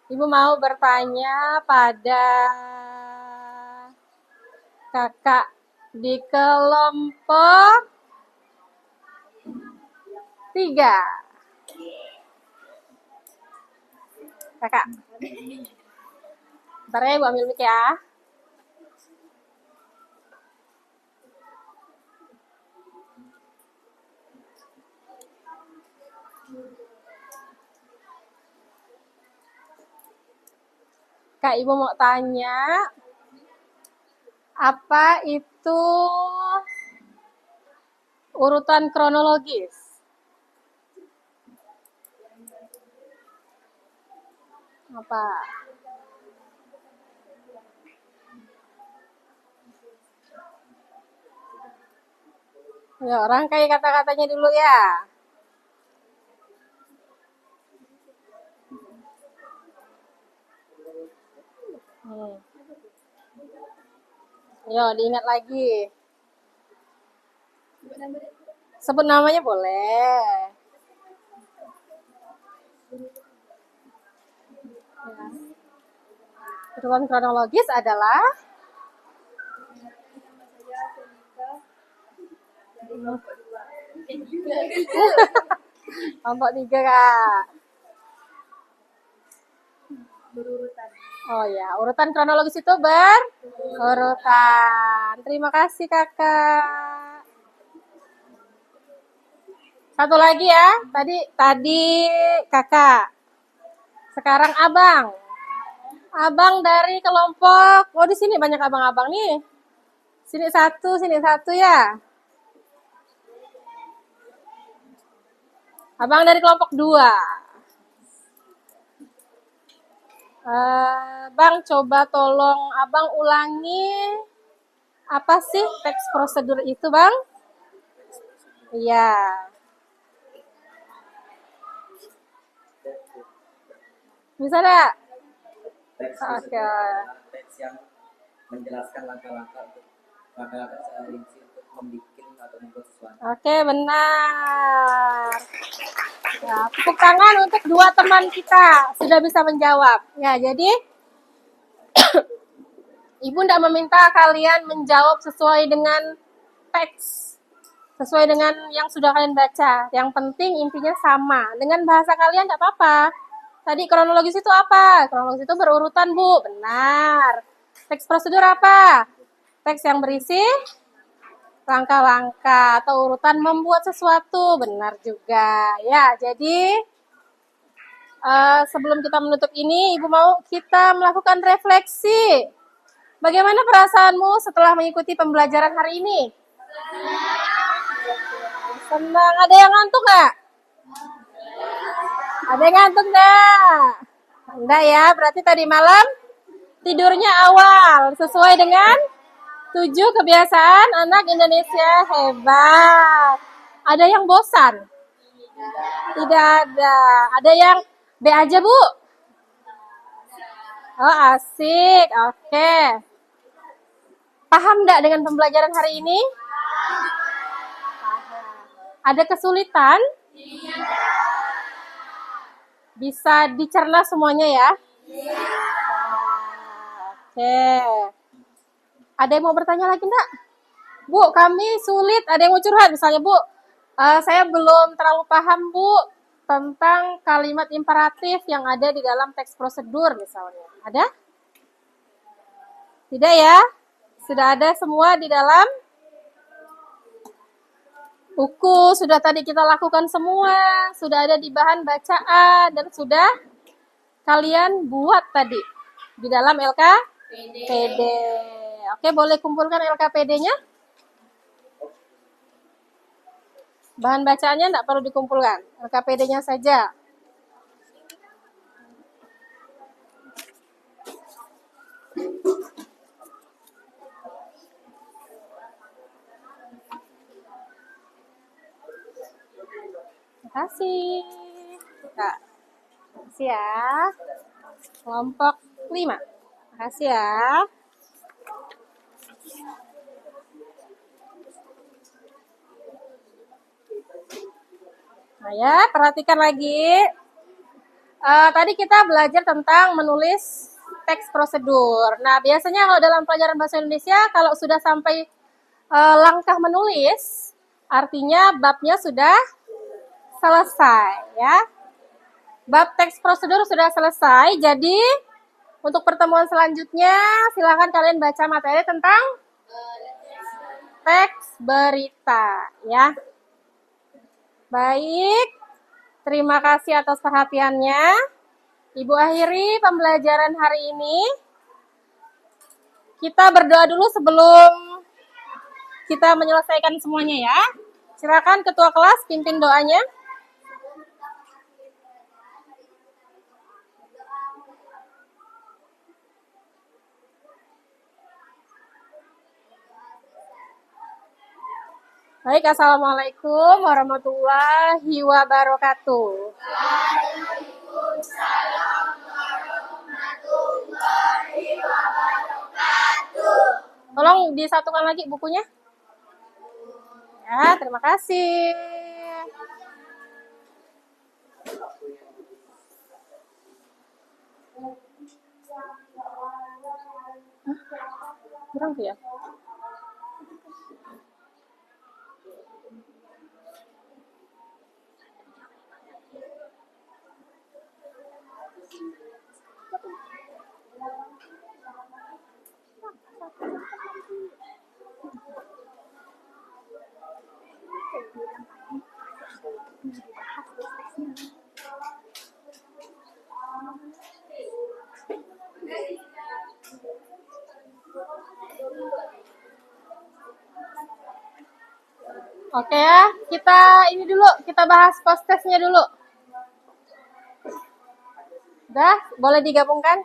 Ibu mau bertanya pada kakak di kelompok 3. Kakak. Bentar ya, Ibu ambil mic ya. Kak, Ibu mau tanya, apa itu urutan kronologis? Apa? Ya, rangkai kata-katanya dulu ya. Yo, diingat lagi. Sebut namanya boleh. Ya. Urutan kronologis adalah kelompok 3, Kak. Berurutan. Oh ya, urutan kronologis itu berurutan. Terima kasih, Kakak. Satu lagi ya. Tadi Kakak. Sekarang Abang. Abang dari kelompok. Oh, di sini banyak abang-abang nih. Sini satu ya. Abang dari kelompok 2. Bang, coba tolong abang ulangi apa sih teks prosedur itu, Bang? Iya. Bisa enggak? Teks Oke. teks yang menjelaskan langkah-langkah sehari-hari untuk membuat atau membuat sesuatu. Oke, benar. Ya, tepuk tangan untuk 2 teman kita sudah bisa menjawab. Ya, jadi Ibu tidak meminta kalian menjawab sesuai dengan teks, sesuai dengan yang sudah kalian baca. Yang penting intinya sama. Dengan bahasa kalian tidak apa-apa. Tadi kronologis itu apa? Kronologis itu berurutan, Bu. Benar. Teks prosedur apa? Teks yang berisi langkah-langkah atau urutan membuat sesuatu. Benar juga. Ya, jadi sebelum kita menutup ini, Ibu mau kita melakukan refleksi. Bagaimana perasaanmu setelah mengikuti pembelajaran hari ini? Senang. Ada yang ngantuk nggak? Ada yang ngantuk nggak? Enggak ya, berarti tadi malam tidurnya awal. Sesuai dengan 7 kebiasaan anak Indonesia hebat. Ada yang bosan? Tidak ada. Ada yang B aja, Bu? Oh, asik. Oke. Paham enggak dengan pembelajaran hari ini? Paham. Ada kesulitan? Bisa dicerna semuanya ya? Oke. Ada yang mau bertanya lagi enggak? Bu, kami sulit. Ada yang mau curhat misalnya, Bu. Saya belum terlalu paham, Bu, tentang kalimat imperatif yang ada di dalam teks prosedur misalnya. Ada? Tidak ya? Sudah ada semua di dalam buku, sudah tadi kita lakukan semua, sudah ada di bahan bacaan, dan sudah kalian buat tadi di dalam LKPD. Oke, boleh kumpulkan LKPD-nya? Bahan bacaannya tidak perlu dikumpulkan, LKPD-nya saja. Terima kasih. Kak. Terima kasih ya. Kelompok 5. Terima kasih ya. Nah ya, perhatikan lagi. Tadi kita belajar tentang menulis teks prosedur. Nah, biasanya kalau dalam pelajaran bahasa Indonesia, kalau sudah sampai langkah menulis, artinya babnya sudah selesai ya. Bab teks prosedur sudah selesai. Jadi untuk pertemuan selanjutnya silakan kalian baca materi tentang teks berita ya. Baik. Terima kasih atas perhatiannya. Ibu akhiri pembelajaran hari ini. Kita berdoa dulu sebelum kita menyelesaikan semuanya ya. Silakan ketua kelas pimpin doanya. Baik, assalamualaikum warahmatullahi wabarakatuh. Waalaikumsalam warahmatullahi wabarakatuh. Tolong disatukan lagi bukunya. Ya, terima kasih. Kurang tuh ya. Oke ya, kita ini dulu, kita bahas post testnya dulu. Udah, boleh digabungkan?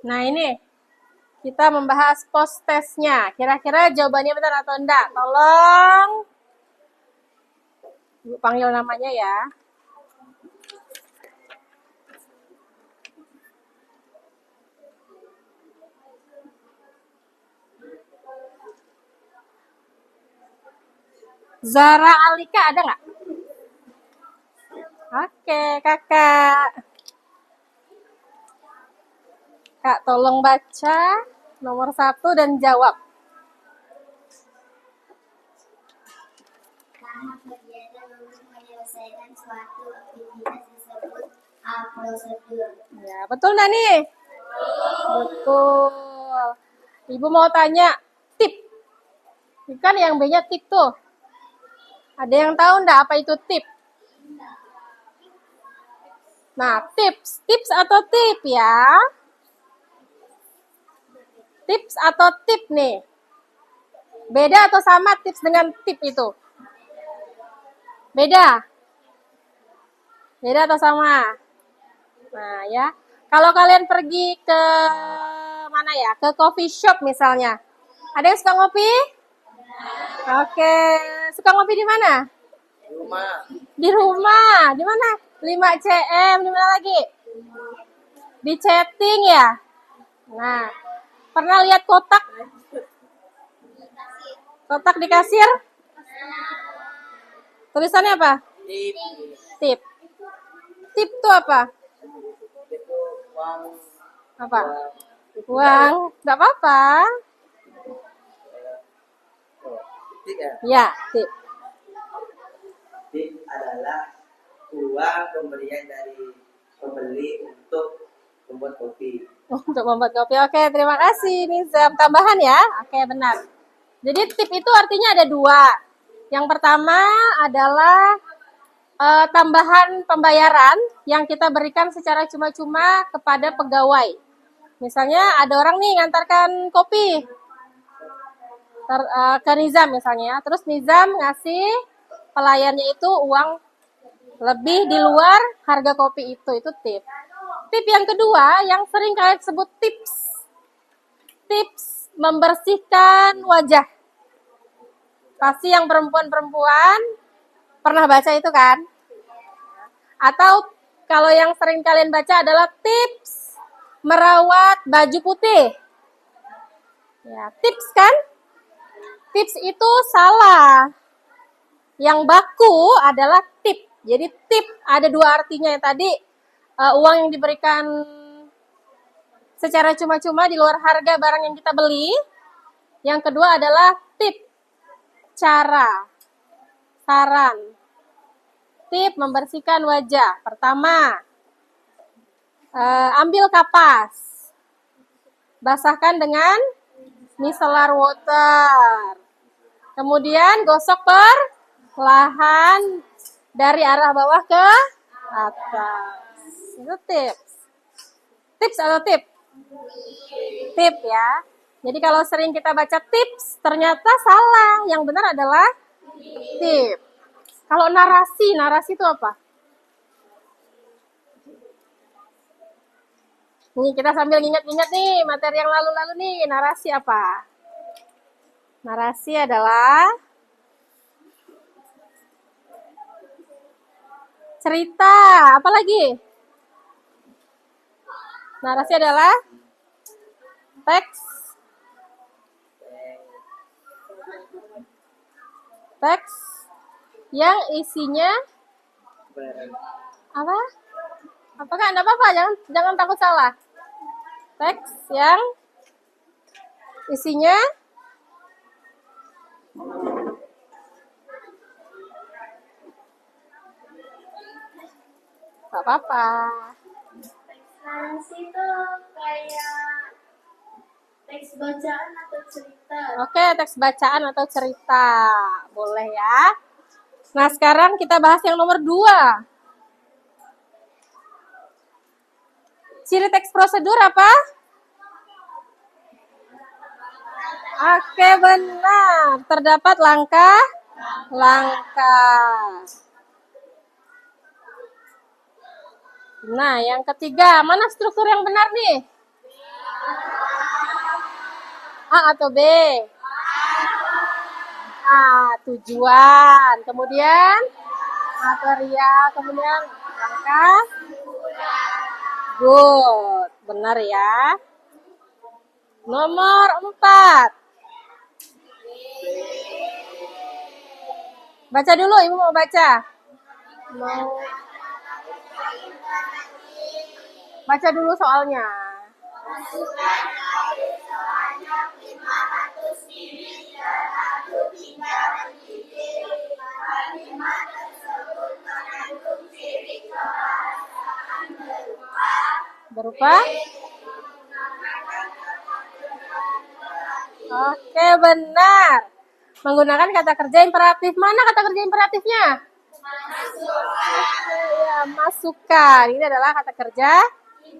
Nah ini, kita membahas post testnya. Kira-kira jawabannya benar atau enggak? Tolong Ibu panggil namanya ya. Zara Alika ada nggak? Oke, kakak. Kak, tolong baca nomor 1 dan jawab. Tahap kegiatan untuk menyelesaikan suatu aktivitas disebut prosedur. Ya, betul nggak nih? Betul. Ibu mau tanya, tip. Kan yang B-nya tip tuh. Ada yang tahu nggak apa itu tip? Nah, tips. Tips atau tip ya? Tips atau tip nih? Beda atau sama tips dengan tip itu? Beda? Beda atau sama? Nah ya, kalau kalian pergi ke mana ya? Ke coffee shop misalnya. Ada yang suka ngopi? Oke, suka ngopi di mana? Rumah. Di rumah. Di mana? 5 cm. Di mana lagi? Di chatting ya? Nah, pernah lihat kotak? Kotak di kasir? Tulisannya apa? Tip. Tip. Tip itu apa? Itu uang. Apa? Uang. Nggak apa-apa. Tip ya. Ya, tip. Tip adalah uang pemberian dari pembeli untuk membuat kopi. Untuk membuat kopi. Oke, terima kasih Nizam. Tambahan ya? Oke, benar. Jadi tip itu artinya ada 2. Yang pertama adalah tambahan pembayaran yang kita berikan secara cuma-cuma kepada pegawai. Misalnya ada orang nih ngantarkan kopi ke Nizam misalnya. Terus Nizam ngasih pelayannya itu uang lebih di luar harga kopi itu tip. Tip yang kedua yang sering kalian sebut tips. Tips membersihkan wajah. Pasti yang perempuan-perempuan pernah baca itu kan? Atau kalau yang sering kalian baca adalah tips merawat baju putih. Ya, tips kan? Tips itu salah. Yang baku adalah tip. Jadi tip ada 2 artinya yang tadi uang yang diberikan secara cuma-cuma di luar harga barang yang kita beli. Yang kedua adalah tip, cara, saran. Tip membersihkan wajah. Pertama, ambil kapas. Basahkan dengan micellar water. Kemudian gosok perlahan dari arah bawah ke atas. Itu tips. Tips atau tip? Tip ya. Jadi kalau sering kita baca tips, ternyata salah. Yang benar adalah tip. Kalau narasi itu apa? Nih kita sambil ingat-ingat nih materi yang lalu-lalu nih, narasi apa? Narasi adalah cerita. Apa lagi? Narasi adalah teks. Teks yang isinya apa? Apakah Anda apa-apa? Jangan takut salah. Teks yang isinya nggak apa-apa. Narasi itu kayak Teks bacaan atau cerita. Oke, teks bacaan atau cerita. Boleh ya. Nah, sekarang kita bahas yang nomor 2. Ciri teks prosedur apa? Oke, benar. Terdapat langkah-langkah. Nah, yang ketiga, mana struktur yang benar nih? A atau B? A, tujuan. Kemudian material, kemudian langkah. Good. Benar ya. Nomor 4. Baca dulu, Ibu mau baca. Baca dulu soalnya. Berupa? Oke, benar. Menggunakan kata kerja imperatif. Mana kata kerja imperatifnya? Ya, masukkan. Ini adalah kata kerja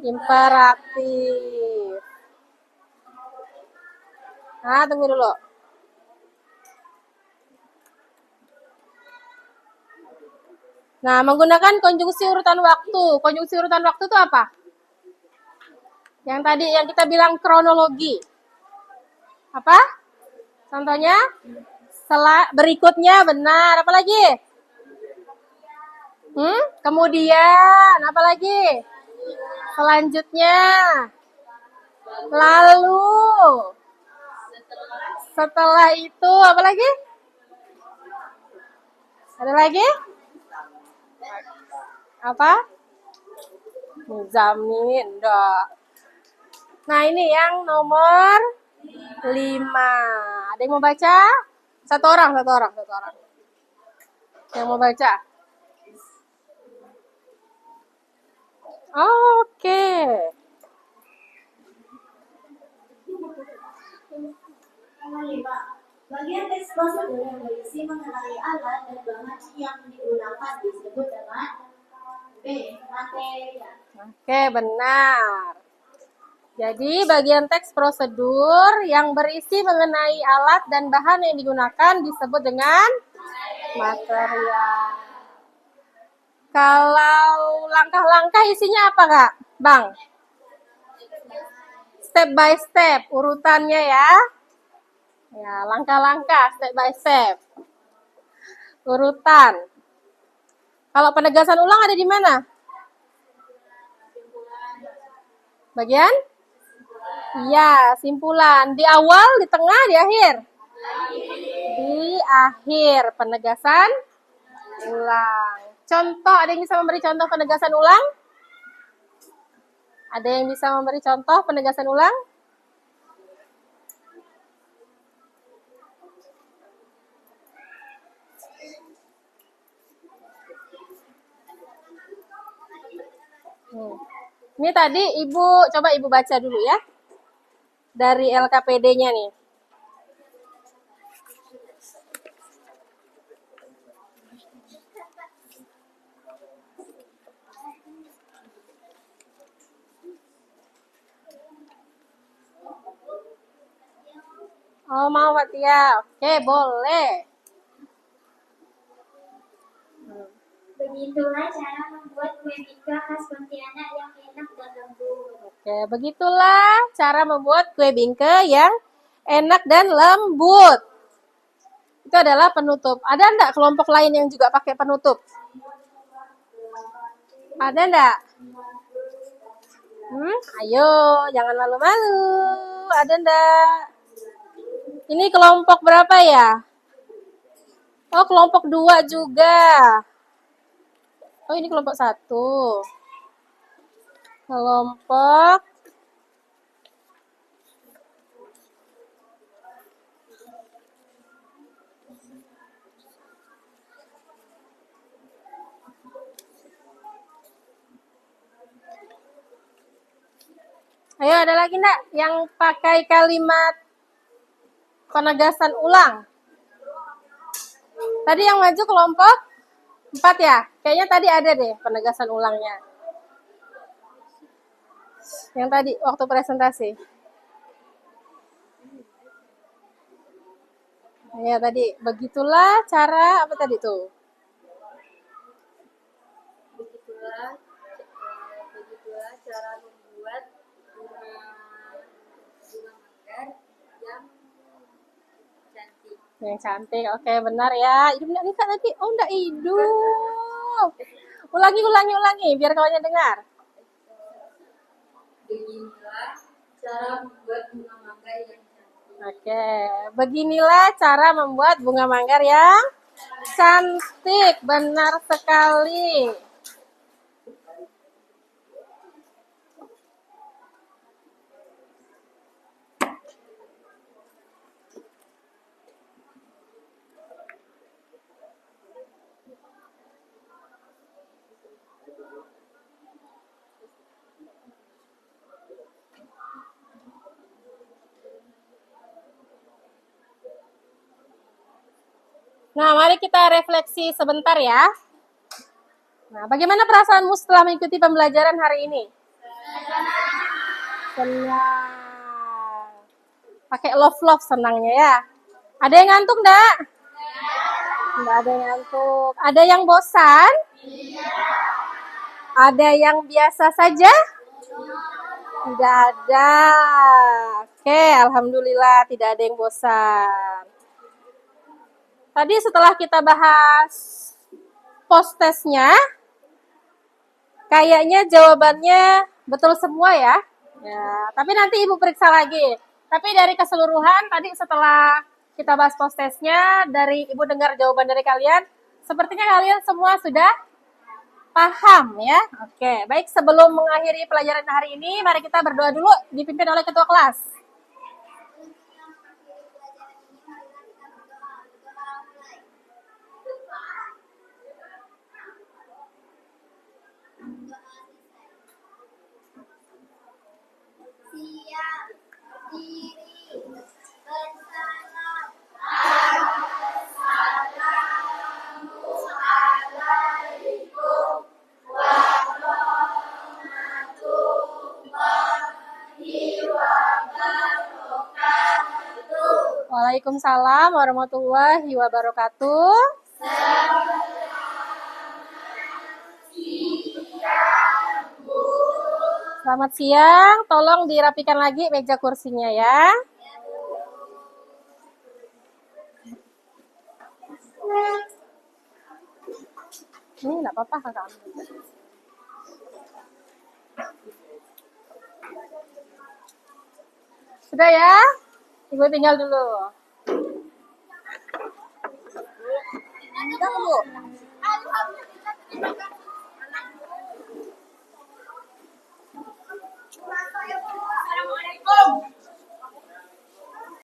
imperatif. Nah, tunggu dulu. Nah, menggunakan konjungsi urutan waktu. Konjungsi urutan waktu itu apa? Yang tadi yang kita bilang kronologi. Apa? Contohnya? Berikutnya, benar. Apa lagi? Kemudian, apa lagi? Selanjutnya. Lalu. Setelah itu, apa lagi? Ada lagi? Apa? Muzamin. Nah, ini yang nomor 5. Ada yang mau baca? Satu orang. Yang mau baca? Oke. Nomor 5. Bagian teks prosedur yang berisi mengenai alat dan bahan yang digunakan disebut dengan B. Material. Oke, benar. Jadi, bagian teks prosedur yang berisi mengenai alat dan bahan yang digunakan disebut dengan material. Kalau langkah-langkah isinya apa, Kak? Bang? Step by step, urutannya ya. Ya, langkah-langkah, step by step. Urutan. Kalau penegasan ulang ada di mana? Bagian? Iya, simpulan. Di awal, di tengah, di akhir? Di akhir. Penegasan ulang. Contoh, ada yang bisa memberi contoh penegasan ulang? Ada yang bisa memberi contoh penegasan ulang? Ini tadi coba Ibu baca dulu ya. Dari LKPD-nya nih. Oh, mau Fatia. Oke, boleh. Begitulah cara membuat kue bingka khas Pontianak yang enak dan lembut. Oke, begitulah cara membuat kue bingke yang enak dan lembut. Itu adalah penutup. Ada enggak kelompok lain yang juga pakai penutup? Ada enggak? Ayo, jangan malu-malu. Ada enggak? Ini kelompok berapa ya? Oh, kelompok 2 juga. Oh, ini kelompok 1. Kelompok Ayo, ada lagi enggak yang pakai kalimat penegasan ulang? Tadi yang maju kelompok 4 ya? Kayaknya tadi ada deh penegasan ulangnya. Yang tadi waktu presentasi. Ya tadi, begitulah cara apa tadi tuh? Begitulah cara membuat bunga manggar yang cantik. Yang cantik, oke benar ya. Hidup enggak nikah tadi? Oh enggak hidup. Ulangi, biar kawannya dengar. Beginilah cara membuat bunga manggar yang cantik. Oke, beginilah cara membuat bunga manggar yang cantik. Benar sekali. Nah, mari kita refleksi sebentar ya. Nah, bagaimana perasaanmu setelah mengikuti pembelajaran hari ini? Senang. Pakai love senangnya ya. Ada yang ngantuk enggak? Enggak ada yang ngantuk. Ada yang bosan? Ada yang biasa saja? Tidak ada. Oke, alhamdulillah tidak ada yang bosan. Tadi setelah kita bahas post testnya, kayaknya jawabannya betul semua ya. Ya, tapi nanti Ibu periksa lagi. Tapi dari keseluruhan tadi setelah kita bahas post testnya, dari Ibu dengar jawaban dari kalian, sepertinya kalian semua sudah paham ya. Oke, baik sebelum mengakhiri pelajaran hari ini, mari kita berdoa dulu dipimpin oleh ketua kelas. Siap diri bersalam. Waalaikumsalam warahmatullahi wabarakatuh. Selamat siang, tolong dirapikan lagi meja kursinya ya. Ini enggak apa-apa kakak ambil. Sudah ya? Ibu tinggal dulu. Enggak, Bu. Alhamdulillah.